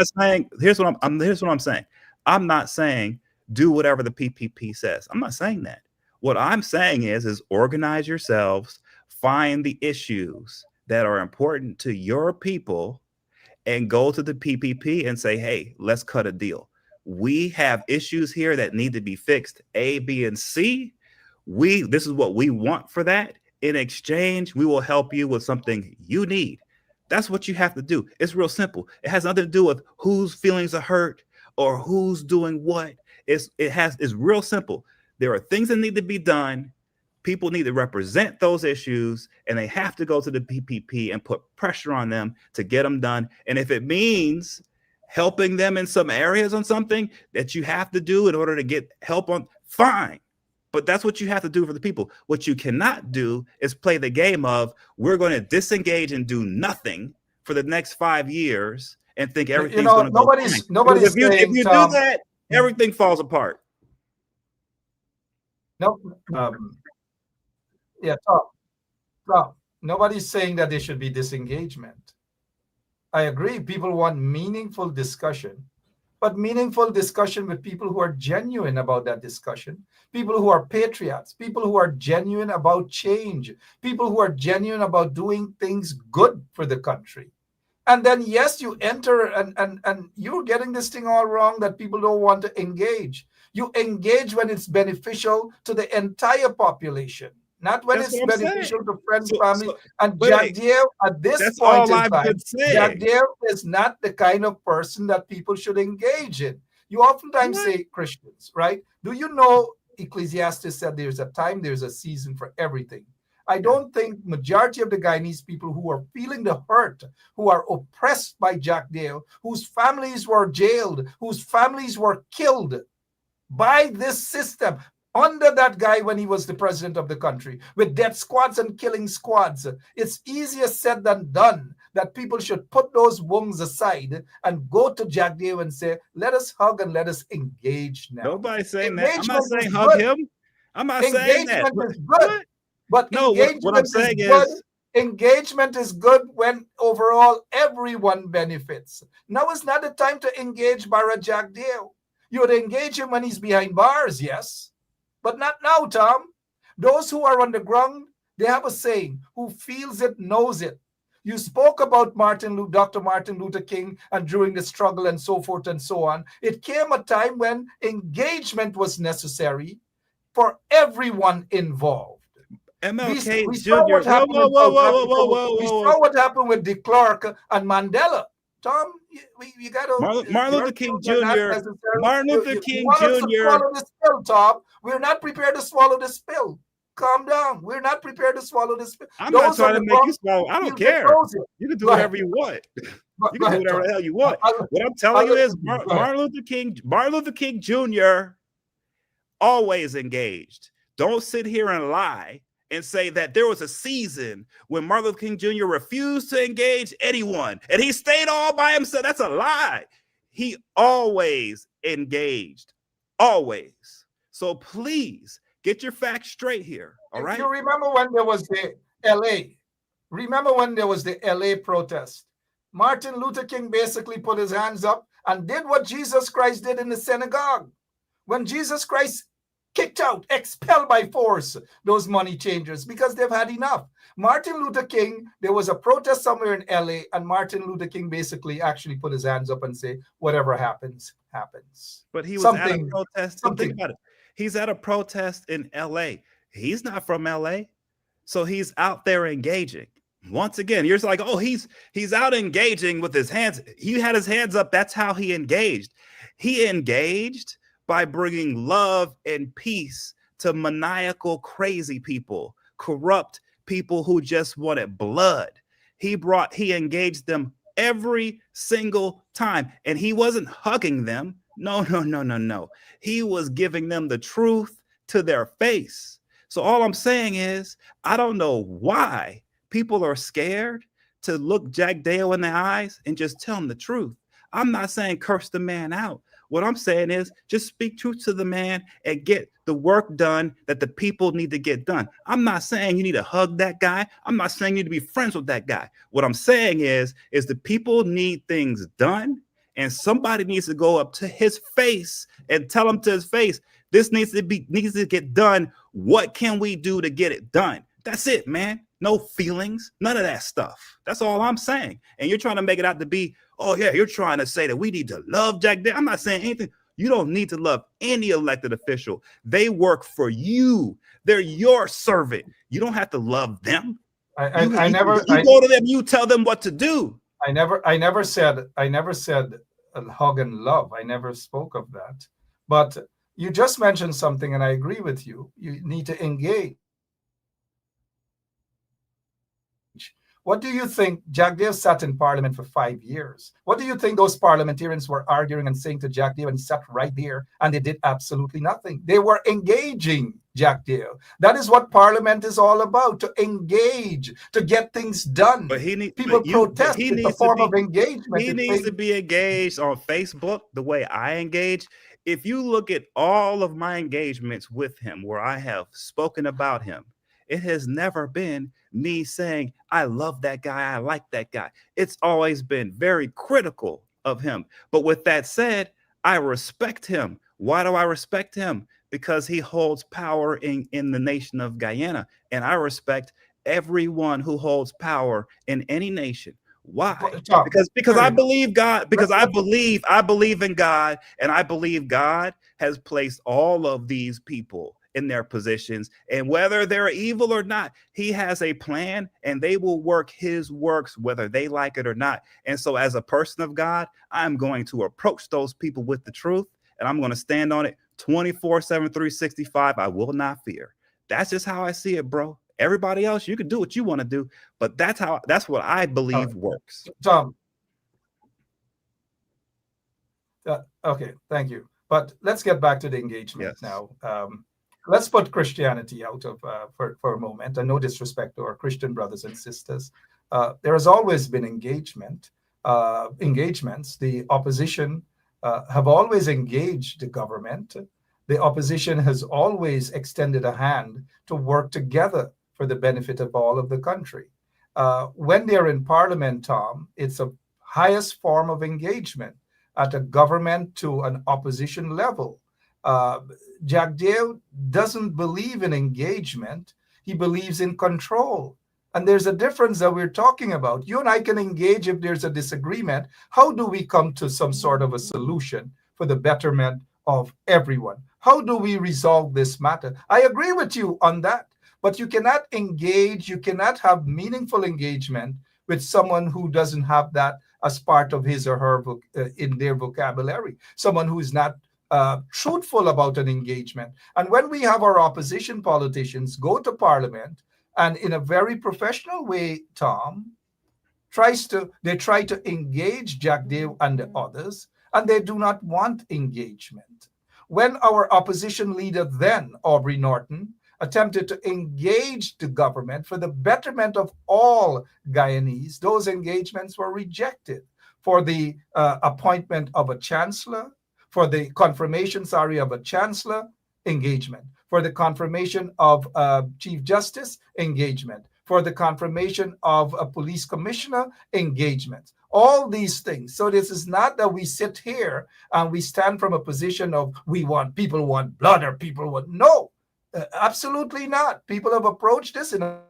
D: saying, here's what I'm saying. I'm not saying do whatever the PPP says. I'm not saying that. What I'm saying is organize yourselves, find the issues that are important to your people, and go to the PPP and say, hey, let's cut a deal. We have issues here that need to be fixed, A, B, and C. This is what we want for that. In exchange, we will help you with something you need. That's what you have to do. It's real simple. It has nothing to do with whose feelings are hurt or who's doing what. It's real simple. There are things that need to be done. People need to represent those issues, and they have to go to the PPP and put pressure on them to get them done. And if it means helping them in some areas on something that you have to do in order to get help on, fine. But that's what you have to do for the people. What you cannot do is play the game of we're going to disengage and do nothing for the next 5 years and think everything's going to go fine. Nobody's saying, if you do that, everything falls apart.
C: No, yeah, Tom, nobody's saying that there should be disengagement. I agree. People want meaningful discussion, but meaningful discussion with people who are genuine about that discussion, people who are patriots, people who are genuine about change, people who are genuine about doing things good for the country. And then, yes, you enter and you're getting this thing all wrong that people don't want to engage. You engage when it's beneficial to the entire population, not when it's beneficial to friends, family. And Jack Dale, at this point in time, Jack Dale is not the kind of person that people should engage in. You oftentimes say Christians, right? Do you know Ecclesiastes said there's a time, there's a season for everything. I don't think majority of the Guyanese people who are feeling the hurt, who are oppressed by Jack Dale, whose families were jailed, whose families were killed by this system under that guy when he was the president of the country, with death squads and killing squads. It's easier said than done that people should put those wounds aside and go to Jack Dale and say, let us hug and let us engage now.
D: Nobody's saying that. I'm not saying hug him. I'm not saying that.
C: Engagement is good. But no, what I'm saying is engagement is good when overall everyone benefits. Now is not the time to engage Barra Jack Dale. You would engage him when he's behind bars, yes, but not now, Tom. Those who are on the ground, they have a saying, who feels it knows it. You spoke about Dr. Martin Luther King and during the struggle and so forth and so on. It came a time when engagement was necessary for everyone involved.
D: MLK
C: we
D: Jr.
C: We saw what happened with de Klerk and Mandela. Tom, you got to
D: Martin Luther King Jr. Martin Luther King Jr.
C: Swallow the spill, Tom. We're not prepared to swallow the spill. Calm down. We're not prepared to swallow the spill.
D: I'm not trying to make you swallow. I don't care. You can do whatever you want. You can do whatever the hell you want. What I'm telling you is Martin Luther King Jr. always engaged. Don't sit here and lie and say that there was a season when Martin Luther King Jr. refused to engage anyone and he stayed all by himself. That's a lie. He always engaged, always. So please get your facts straight here. All right.
C: You remember when there was the LA protest? Martin Luther King basically put his hands up and did what Jesus Christ did in the synagogue. When Jesus Christ kicked out, expelled by force those money changers because they've had enough. Martin Luther King, there was a protest somewhere in LA, and Martin Luther King basically actually put his hands up and say, whatever happens, happens.
D: But he was at a protest. Think about it. He's at a protest in LA. He's not from LA. So he's out there engaging. Once again, you're like, oh, he's out engaging with his hands. He had his hands up. That's how he engaged. He engaged by bringing love and peace to maniacal, crazy people, corrupt people who just wanted blood. He engaged them every single time. And he wasn't hugging them. No. He was giving them the truth to their face. So all I'm saying is, I don't know why people are scared to look Jack Dale in the eyes and just tell him the truth. I'm not saying curse the man out. What I'm saying is just speak truth to the man and get the work done that the people need to get done. I'm not saying you need to hug that guy. I'm not saying you need to be friends with that guy. What I'm saying is the people need things done, And somebody needs to go up to his face and tell him to his face, this needs to get done. What can we do to get it done? That's it, man. No feelings, none of that stuff. That's all I'm saying. And you're trying to make it out to be, oh yeah, you're trying to say that we need to love Jack Dale. I'm not saying anything. You don't need to love any elected official. They work for you. They're your servant. You don't have to love them. You go to them, you tell them what to do.
C: I never said hug and love. I never spoke of that. But you just mentioned something, and I agree with you. You need to engage. What do you think? Jack Dale sat in Parliament for 5 years. What do you think those parliamentarians were arguing and saying to Jack Dale, and he sat right there and they did absolutely nothing? They were engaging Jack Dale. That is what Parliament is all about, to engage, to get things done.
D: But
C: people protest. It's a form of engagement.
D: He needs to be engaged on Facebook the way I engage. If you look at all of my engagements with him where I have spoken about him, it has never been me saying, I love that guy, I like that guy. It's always been very critical of him. But with that said, I respect him. Why do I respect him? Because he holds power in the nation of Guyana. And I respect everyone who holds power in any nation. Why? Because I believe God, because I believe in God, and I believe God has placed all of these people in their positions, and whether they're evil or not, he has a plan, and they will work his works whether they like it or not. And so as a person of God, I'm going to approach those people with the truth, and I'm going to stand on it 24/7, 365. I will not fear. That's just how I see it, bro. Everybody else, you can do what you want to do, but that's what I believe works.
C: Tom. Okay, thank you. But let's get back to the engagement now. Let's put Christianity out of for a moment, and no disrespect to our Christian brothers and sisters. There has always been engagements. The opposition have always engaged the government. The opposition has always extended a hand to work together for the benefit of all of the country. When they're in Parliament, Tom, it's a highest form of engagement at a government to an opposition level. Jack Dale doesn't believe in engagement. He believes in control. And there's a difference that we're talking about. You and I can engage if there's a disagreement. How do we come to some sort of a solution for the betterment of everyone? How do we resolve this matter? I agree with you on that. But you cannot engage, you cannot have meaningful engagement with someone who doesn't have that as part of his or her in their vocabulary, someone who is not truthful about an engagement. And when we have our opposition politicians go to Parliament and in a very professional way, Tom, they try to engage Jack Dale and the others, and they do not want engagement. When our opposition leader then, Aubrey Norton, attempted to engage the government for the betterment of all Guyanese, those engagements were rejected. For the appointment of a chancellor, for the confirmation, of a chancellor, engagement. For the confirmation of Chief Justice, engagement. For the confirmation of a police commissioner, engagement. All these things. So this is not that we sit here and we stand from a position of people want blood or people want, no, absolutely not. People have approached this in a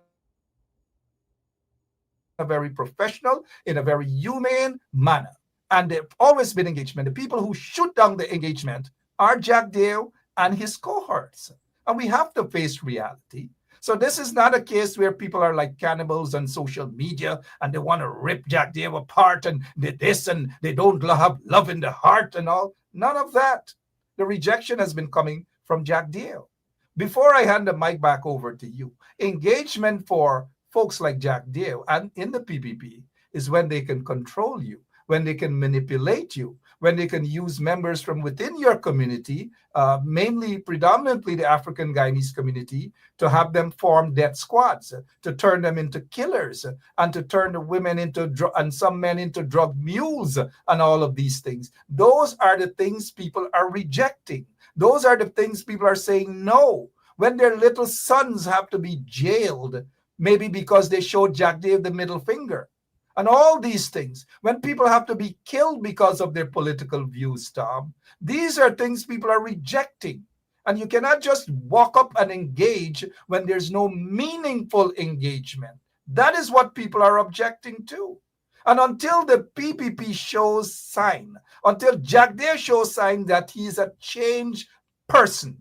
C: very professional, in a very humane manner. And there've always been engagement. The people who shoot down the engagement are Jack Dale and his cohorts. And we have to face reality. So this is not a case where people are like cannibals on social media and they want to rip Jack Dale apart and this and they don't have love in the heart and all. None of that. The rejection has been coming from Jack Dale. Before I hand the mic back over to you, engagement for folks like Jack Dale and in the PPP is when they can control you, when they can manipulate you, when they can use members from within your community, predominantly the African Guyanese community, to have them form death squads, to turn them into killers, and to turn the women and some men into drug mules and all of these things. Those are the things people are rejecting. Those are the things people are saying no. When their little sons have to be jailed, maybe because they showed Jack Dale the middle finger. and all these things. When people have to be killed because of their political views, Tom, these are things people are rejecting. And you cannot just walk up and engage when there's no meaningful engagement. That is what people are objecting to. And until the PPP shows sign, until Jack Dare shows sign that he's a changed person,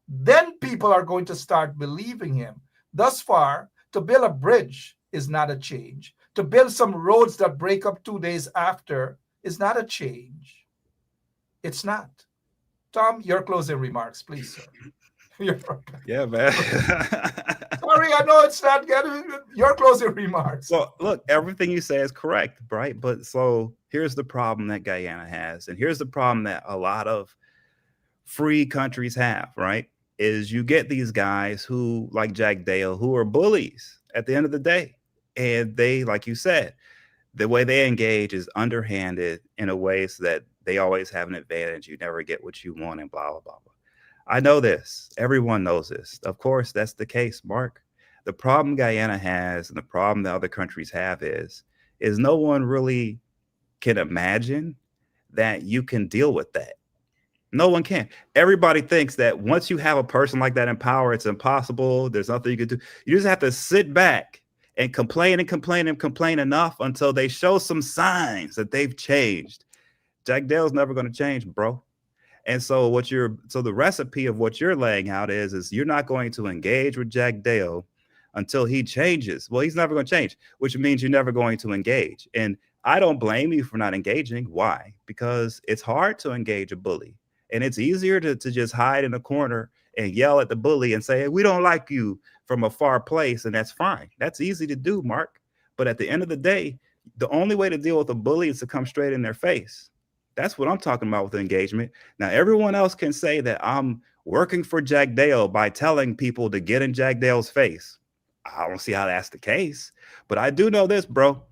C: then people are going to start believing him. Thus far, to build a bridge is not a change. To build some roads that break up 2 days after is not a change. It's not. Tom, your closing remarks, please, sir.
D: Yeah, man.
C: Sorry, I know it's not good. Your closing remarks.
D: So, look, everything you say is correct, right? But so here's the problem that Guyana has, and here's the problem that a lot of free countries have, right? Is you get these guys who, like Jack Dale, who are bullies at the end of the day. And they, like you said, the way they engage is underhanded in a way so that they always have an advantage. You never get what you want and blah, blah, blah, blah. I know this. Everyone knows this. Of course, that's the case, Mark. The problem Guyana has and the problem that other countries have is no one really can imagine that you can deal with that. No one can. Everybody thinks that once you have a person like that in power, it's impossible. There's nothing you can do. You just have to sit back and complain and complain and complain enough until they show some signs that they've changed. Jack Dale's never going to change, bro. And so the recipe of what you're laying out is you're not going to engage with Jack Dale until he changes. Well, he's never going to change, which means you're never going to engage. And I don't blame you for not engaging. Why? Because it's hard to engage a bully. And it's easier to just hide in a corner and yell at the bully and say, hey, we don't like you from a far place. And that's fine. That's easy to do, Mark. But at the end of the day, the only way to deal with a bully is to come straight in their face. That's what I'm talking about with engagement. Now, everyone else can say that I'm working for Jack Dale by telling people to get in Jack Dale's face. I don't see how that's the case. But I do know this, bro.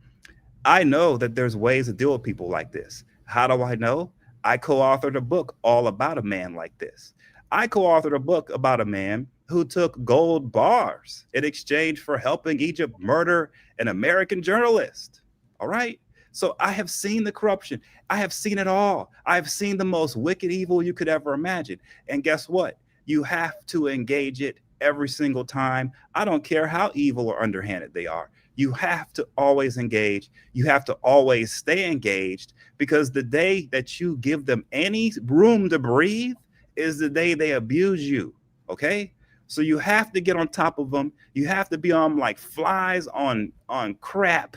D: I know that there's ways to deal with people like this. How do I know? I co-authored a book all about a man like this. I co-authored a book about a man who took gold bars in exchange for helping Egypt murder an American journalist. All right? So I have seen the corruption. I have seen it all. I've seen the most wicked evil you could ever imagine. And guess what? You have to engage it every single time. I don't care how evil or underhanded they are. You have to always engage. You have to always stay engaged, because the day that you give them any room to breathe is the day they abuse you. Okay? So you have to get on top of them. You have to be on like flies on crap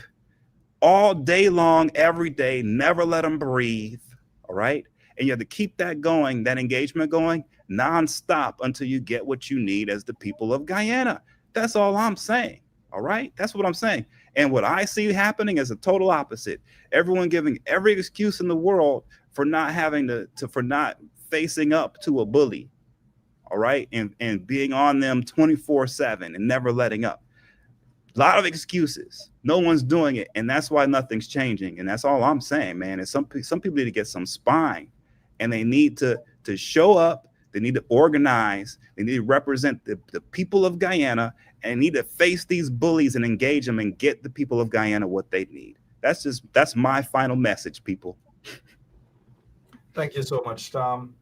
D: all day long, every day, never let them breathe. All right. And you have to keep that going, that engagement going nonstop until you get what you need as the people of Guyana. That's all I'm saying. All right. That's what I'm saying. And what I see happening is a total opposite. Everyone giving every excuse in the world for not having for not facing up to a bully. All right. And being on them 24/7 and never letting up. A lot of excuses. No one's doing it. And that's why nothing's changing. And that's all I'm saying, man, is some people need to get some spine, and they need to show up. They need to organize. They need to represent the people of Guyana, and need to face these bullies and engage them and get the people of Guyana what they need. That's my final message, people.
C: Thank you so much, Tom.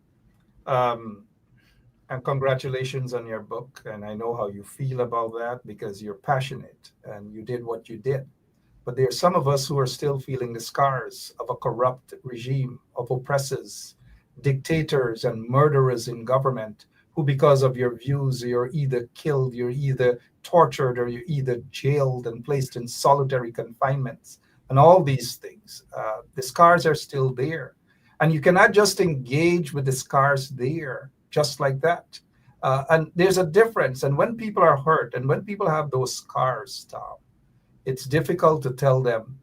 C: And congratulations on your book. And I know how you feel about that, because you're passionate and you did what you did. But there are some of us who are still feeling the scars of a corrupt regime, of oppressors, dictators, and murderers in government, who, because of your views, you're either killed, you're either tortured, or you're either jailed and placed in solitary confinements, and all these things. The scars are still there. And you cannot just engage with the scars there just like that. And there's a difference. And when people are hurt and when people have those scars, Tom, it's difficult to tell them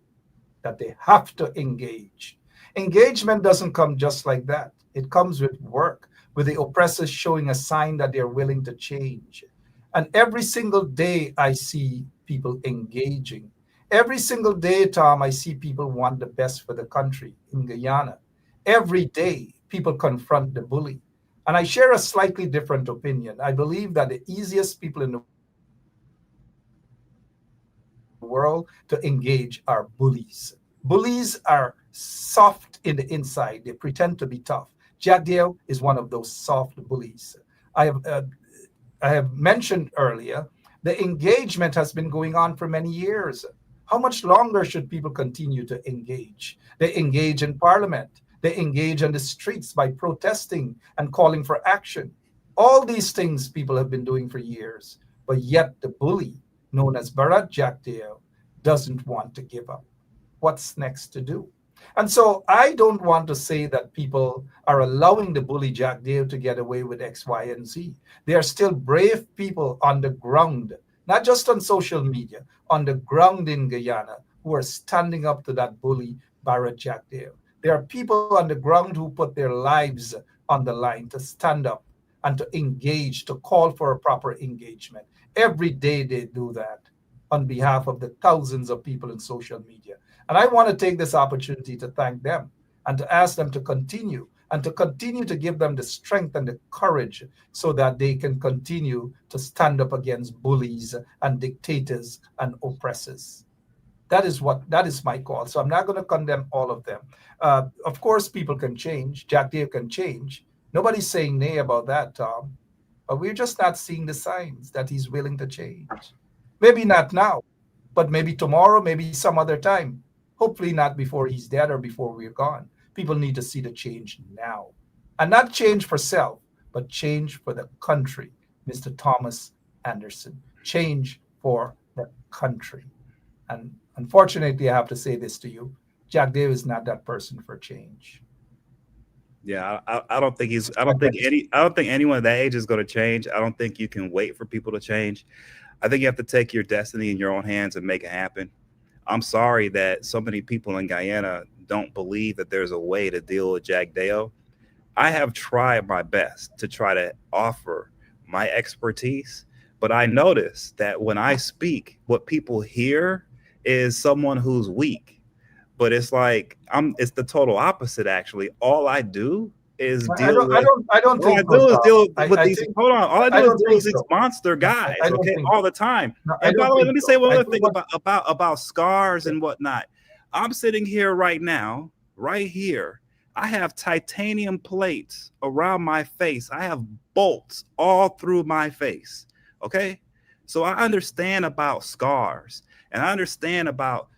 C: that they have to engage. Engagement doesn't come just like that. It comes with work, with the oppressors showing a sign that they're willing to change. And every single day I see people engaging. Every single day, Tom, I see people want the best for the country in Guyana. Every day, people confront the bully. And I share a slightly different opinion. I believe that the easiest people in the world to engage are bullies. Bullies are soft in the inside. They pretend to be tough. Jack Dale is one of those soft bullies. I have uh, I have mentioned earlier, the engagement has been going on for many years. How much longer should people continue to engage? They engage in parliament. They engage on the streets by protesting and calling for action. All these things people have been doing for years, but yet the bully, known as Bharat Jagdeo, doesn't want to give up. What's next to do? And so I don't want to say that people are allowing the bully Jack Dale to get away with X, Y, and Z. They are still brave people on the ground, not just on social media, on the ground in Guyana, who are standing up to that bully Barrett Jack Dale. There are people on the ground who put their lives on the line to stand up and to engage, to call for a proper engagement. Every day they do that on behalf of the thousands of people in social media. And I want to take this opportunity to thank them and to ask them to continue and to continue to give them the strength and the courage so that they can continue to stand up against bullies and dictators and oppressors. That is my call. So I'm not going to condemn all of them. Of course, people can change. Jack Dale can change. Nobody's saying nay about that, Tom. But we're just not seeing the signs that he's willing to change. Maybe not now, but maybe tomorrow, maybe some other time. Hopefully not before he's dead or before we're gone. People need to see the change now. And not change for self, but change for the country, Mr. Thomas Anderson. Change for the country. And unfortunately, I have to say this to you. Jack Dale is not that person for change.
D: Yeah, I don't think he's. I don't think any. I don't think anyone at that age is going to change. I don't think you can wait for people to change. I think you have to take your destiny in your own hands and make it happen. I'm sorry that so many people in Guyana don't believe that there's a way to deal with Jack Dale. I have tried my best to try to offer my expertise, but I notice that when I speak, what people hear is someone who's weak. But it's like it's the total opposite actually. All I do is deal with
C: I don't
D: all
C: think
D: I
C: so,
D: do is
C: Tom.
D: deal with
C: I
D: these
C: think
D: hold on. All I
C: I
D: do is
C: don't
D: deal
C: think
D: with these
C: so.
D: monster
C: No,
D: guys,
C: I don't
D: okay,
C: think
D: all
C: so.
D: the time.
C: No, I
D: And by
C: don't
D: the way,
C: think
D: let me
C: so.
D: say one
C: I
D: other
C: think
D: thing
C: what
D: about scars and whatnot. I'm sitting here right now, right here. I have titanium plates around my face. I have bolts all through my face. Okay. So I understand about scars and I understand about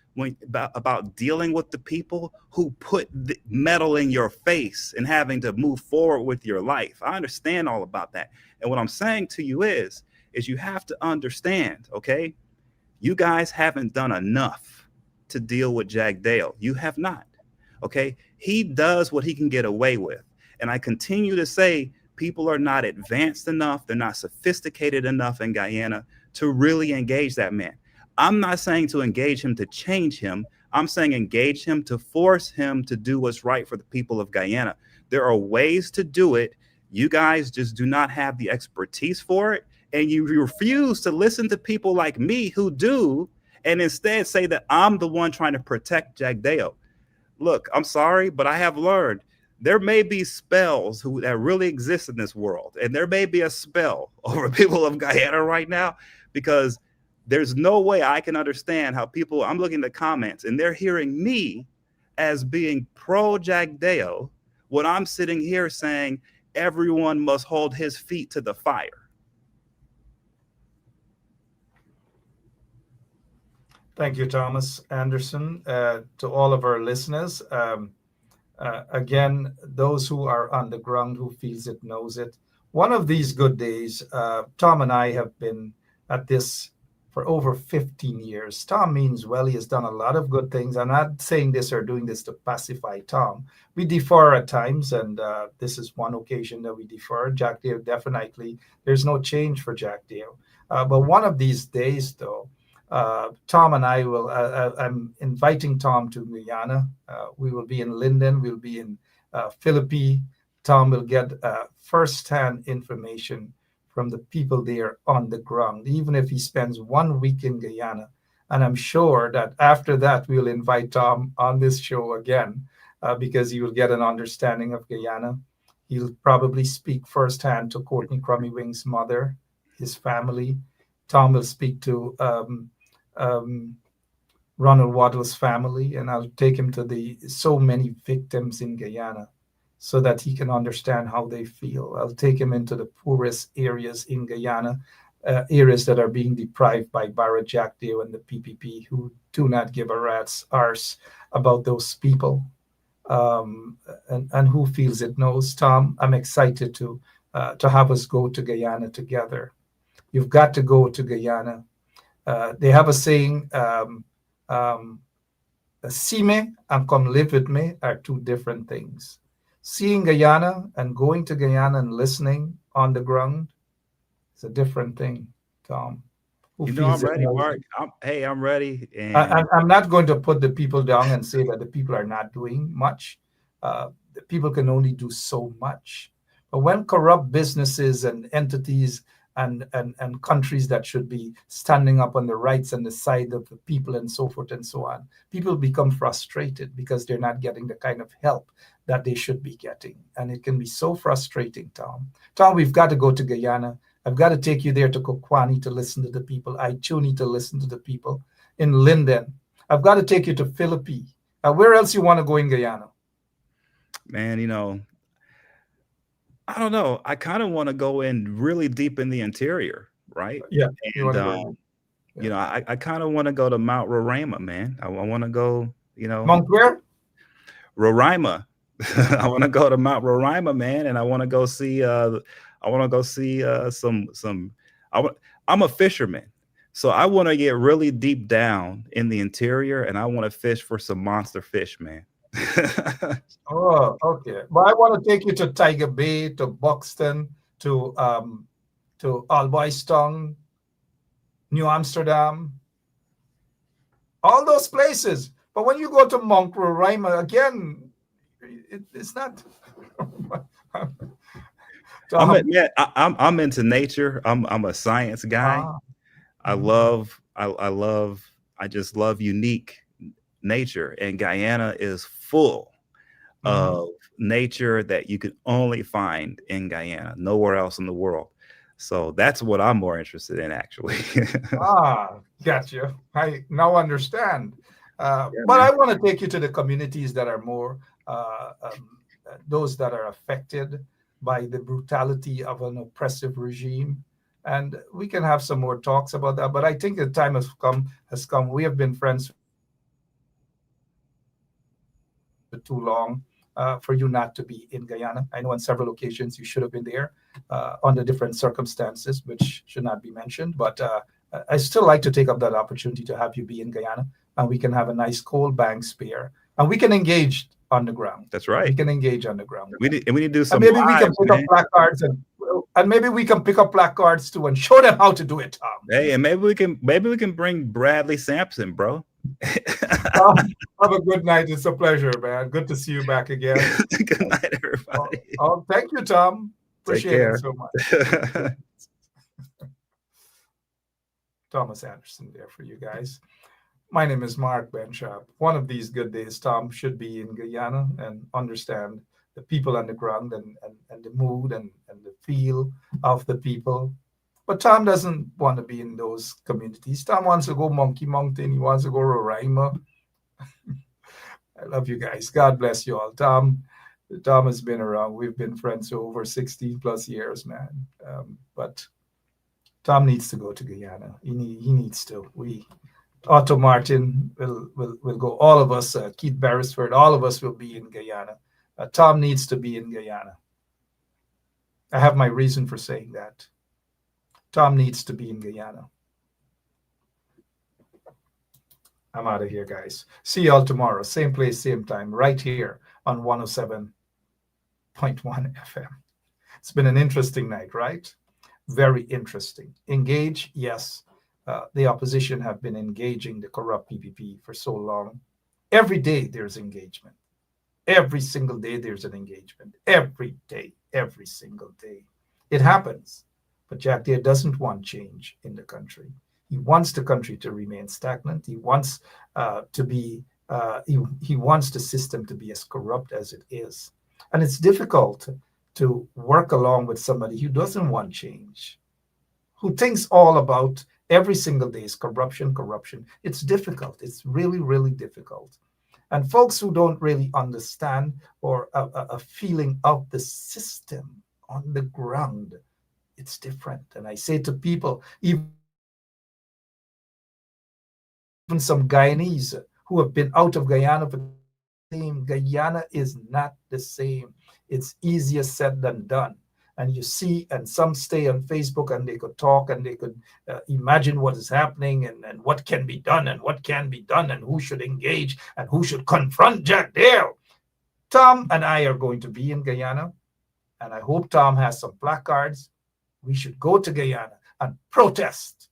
D: dealing with the people who put the metal in your face and having to move forward with your life. I understand all about that. And what I'm saying to you is you have to understand, okay? You guys haven't done enough to deal with Jack Dale. You have not. Okay. He does what he can get away with. And I continue to say people are not advanced enough. They're not sophisticated enough in Guyana to really engage that man. I'm not saying to engage him to change him. I'm saying engage him to force him to do what's right for the people of Guyana. There are ways to do it. You guys just do not have the expertise for it. And you refuse to listen to people like me who do, and instead say that I'm the one trying to protect Jack Dale. Look, I'm sorry, but I have learned there may be spells that really exist in this world, and there may be a spell over people of Guyana right now because there's no way I can understand how people. I'm looking at the comments, and they're hearing me as being pro Jack Dale when I'm sitting here saying everyone must hold his feet to the fire.
C: Thank you, Thomas Anderson. To all of our listeners, again, those who are on the ground, who feels it, knows it. One of these good days, Tom and I have been at this for over 15 years. Tom means well, he has done a lot of good things. I'm not saying this or doing this to pacify Tom. We defer at times, and this is one occasion that we defer. Jack Dale, definitely, there's no change for Jack Dale. But one of these days, though, Tom and I will. I'm inviting Tom to Guyana. We will be in Linden. We'll be in Philippi. Tom will get first-hand information from the people there on the ground, even if he spends 1 week in Guyana. And I'm sure that after that, we'll invite Tom on this show again because he will get an understanding of Guyana. He'll probably speak firsthand to Courtney Crummy Wing's mother, his family. Tom will speak to Ronald Waddle's family, and I'll take him to the so many victims in Guyana so that he can understand how they feel. I'll take him into the poorest areas in Guyana, areas that are being deprived by Barra Jack Deo and the PPP, who do not give a rat's arse about those people, and who feels it knows. Tom, I'm excited to have us go to Guyana together. You've got to go to Guyana. They have a saying, um, see me and come live with me are two different things. Seeing Guyana and going to Guyana and listening on the ground is a different thing, Tom. Who
D: You know, I'm
C: feels it
D: ready,
C: knows.
D: Mark. I'm ready. And
C: I'm not going to put the people down and say that the people are not doing much. The people can only do so much. But when corrupt businesses and entities and countries that should be standing up on the rights and the side of the people and so forth and so on, people become frustrated because they're not getting the kind of help that they should be getting. And it can be so frustrating, Tom. Tom, we've got to go to Guyana. I've got to take you there to Kokwani to listen to the people, Ichuni to listen to the people, in Linden. I've got to take you to Philippi. Where else you want to go in Guyana?
D: man, you know, I don't know. I kind of want to go in really deep in the interior, right?
C: Yeah, you
D: And
C: want to go in
D: you know, I kind of want to go to Mount Roraima, man. I want to go, you know,
C: Mount where?
D: Roraima. I want to go to Mount Roraima, man, and I want to go see some I want I'm a fisherman. So I want to get really deep down in the interior and I want to fish for some monster fish, man.
C: Oh, okay. But I want to take you to Tiger Bay, to Buxton, to Alboistong, New Amsterdam, all those places. But when you go to Mount Roraima again, it's not. Tom,
D: Yeah, I'm into nature. I'm a science guy.
C: ah,
D: I just love unique nature, and Guyana is full
C: mhm.
D: of nature that you can only find in Guyana, nowhere else in the world. So that's what I'm more interested in, actually.
C: Got you. I now understand.
D: Yeah,
C: But
D: man.
C: I want to take you to the communities that are more, those that are affected by the brutality of an oppressive regime. And we can have some more talks about that. But I think the time has come. Has come. We have been friends for too long. For you not to be in Guyana. I know on several occasions you should have been there under different circumstances, which should not be mentioned. But I still like to take up that opportunity to have you be in Guyana, and we can have a nice cold bank spear, and we can engage on the ground.
D: That's
C: We
D: right.
C: can engage on the ground,
D: We need to do
C: and
D: some
C: maybe we can
D: lives,
C: pick up
D: man.
C: placards and maybe we can pick up placards too and show them how to do it, Tom.
D: Hey, and maybe we can bring Bradley Sampson, bro.
C: Have a good night. It's a pleasure, man. Good to see you back again.
D: Good night,
C: Oh,
D: everybody.
C: thank you, Tom.
D: Take
C: Appreciate it
D: care.
C: so much. Thomas Anderson there for you guys. My name is Mark Benchop. One of these good days, Tom should be in Guyana and understand the people on the ground and the mood and the feel of the people. But Tom doesn't want to be in those communities. Tom wants to go Monkey Mountain. He wants to go Roraima. I love you guys. God bless you all. Tom has been around. We've been friends for over 16 plus years, man. But Tom needs to go to Guyana. He needs to. Otto Martin will go. All of us, Keith Beresford, all of us will be in Guyana. Tom needs to be in Guyana. I have my reason for saying that. Tom needs to be in Guyana. I'm out of here, guys. See y'all tomorrow. Same place, same time, right here on 107.1 FM. It's been an interesting night, right? Very interesting. Engage, yes. The opposition have been engaging the corrupt PPP for so long. Every day there's engagement. Every single day there's an engagement. Every day, every single day. It happens. But Jack Deere doesn't want change in the country. He wants the country to remain stagnant. He wants he wants the system to be as corrupt as it is. And it's difficult to work along with somebody who doesn't want change, who thinks all about Every single day is corruption, corruption. It's difficult. It's really, really difficult. And folks who don't really understand or a feeling of the system on the ground, it's different. And I say to people, even some Guyanese who have been out of Guyana for the same, Guyana is not the same. It's easier said than done. And you see, and some stay on Facebook and they could talk and they could imagine what is happening and what can be done and what can be done and who should engage and who should confront Jack Dale. Tom and I are going to be in Guyana, and I hope Tom has some placards. We should go to Guyana and protest.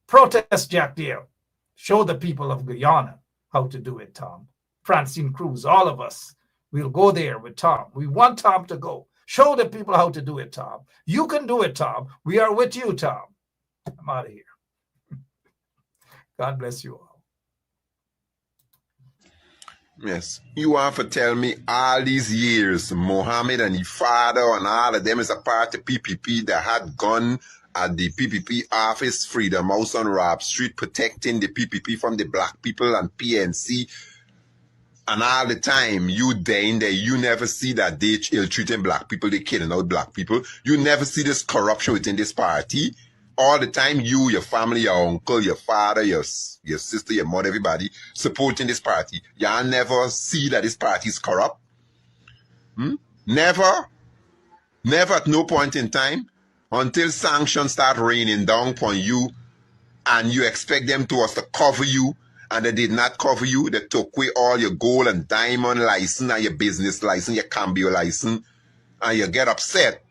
C: Protest Jack Dale. Show the people of Guyana how to do it, Tom. Francine Cruz, all of us, we'll go there with Tom. We want Tom to go. Show the people how to do it, Tom. You can do it, Tom. We are with you, Tom. I'm out of here. God bless you all.
E: Yes. You want to tell me all these years, Mohammed and his father and all of them is a part of PPP that had gone at the PPP office, Freedom House on Rob Street, protecting the PPP from the black people and PNC. And all the time, you there in there, you never see that they ill-treating black people, they killing out black people. You never see this corruption within this party. All the time, you, your family, your uncle, your father, your sister, your mother, everybody supporting this party. Y'all never see that this party is corrupt. Never at no point in time until sanctions start raining down upon you and you expect them to cover you. And they did not cover you. They took away all your gold and diamond license and your business license, your cambio license, and you get upset.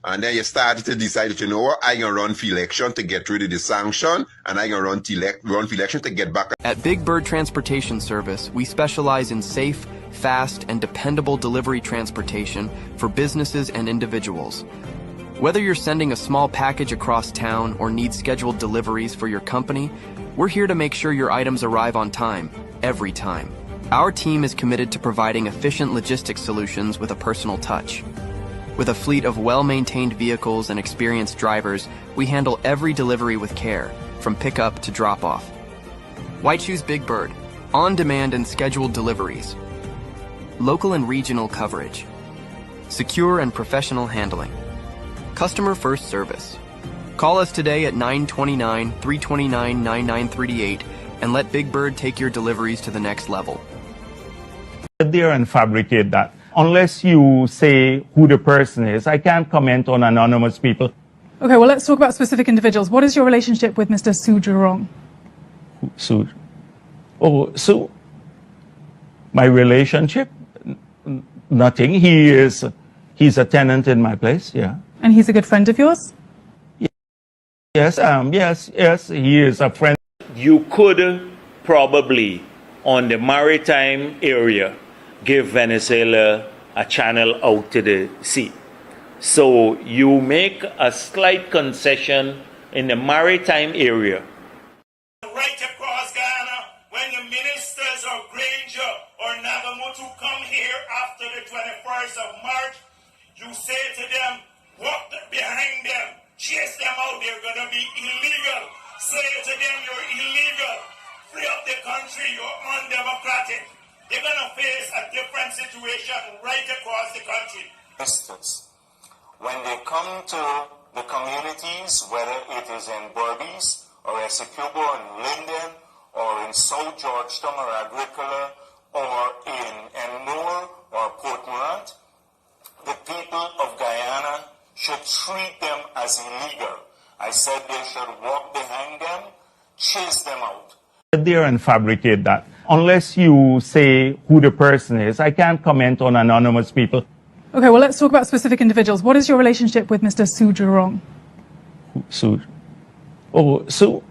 E: And then you started to decide that, you know what, I can run for election to get rid of the sanction, and I can run for election to get back.
B: At Big Bird Transportation Service, we specialize in safe, fast, and dependable delivery transportation for businesses and individuals. Whether you're sending a small package across town or need scheduled deliveries for your company, we're here to make sure your items arrive on time, every time. Our team is committed to providing efficient logistics solutions with a personal touch. With a fleet of well-maintained vehicles and experienced drivers, we handle every delivery with care, from pickup to drop-off. Why choose Big Bird? On-demand and scheduled deliveries. Local and regional coverage. Secure and professional handling. Customer-first service. Call us today at 929-329-9938 and let Big Bird take your deliveries to the next level.
F: There and fabricate that. Unless you say who the person is, I can't comment on anonymous people.
G: Okay, well, let's talk about specific individuals. What is your relationship with Mr. Su Jurong?
F: Su? Oh, Su? My relationship? Nothing. He's a tenant in my place, yeah.
G: And he's a good friend of yours?
F: Yes, yes, he is a friend.
H: You could probably, on the maritime area, give Venezuela a channel out to the sea. So you make a slight concession in the maritime area.
I: Right across Ghana, when the ministers of Granger or Nagamutu come here after the 21st of March, you say to them, walk behind them. Chase them out, they're going to be illegal. Say to them, you're illegal. Free up the country, you're undemocratic. They're going to face a different situation right across the country.
J: When they come to the communities, whether it is in Berbice or Essequibo and Linden or in South Georgetown or Agricola or in Ennore or Port Morant, the people of Guyana should treat them as illegal. I said they should walk behind them, chase them out.
F: There and fabricate that. Unless you say who the person is, I can't comment on anonymous people.
G: Okay, well, let's talk about specific individuals. What is your relationship with Mr. Su Jurong?
F: Su? Oh, Su?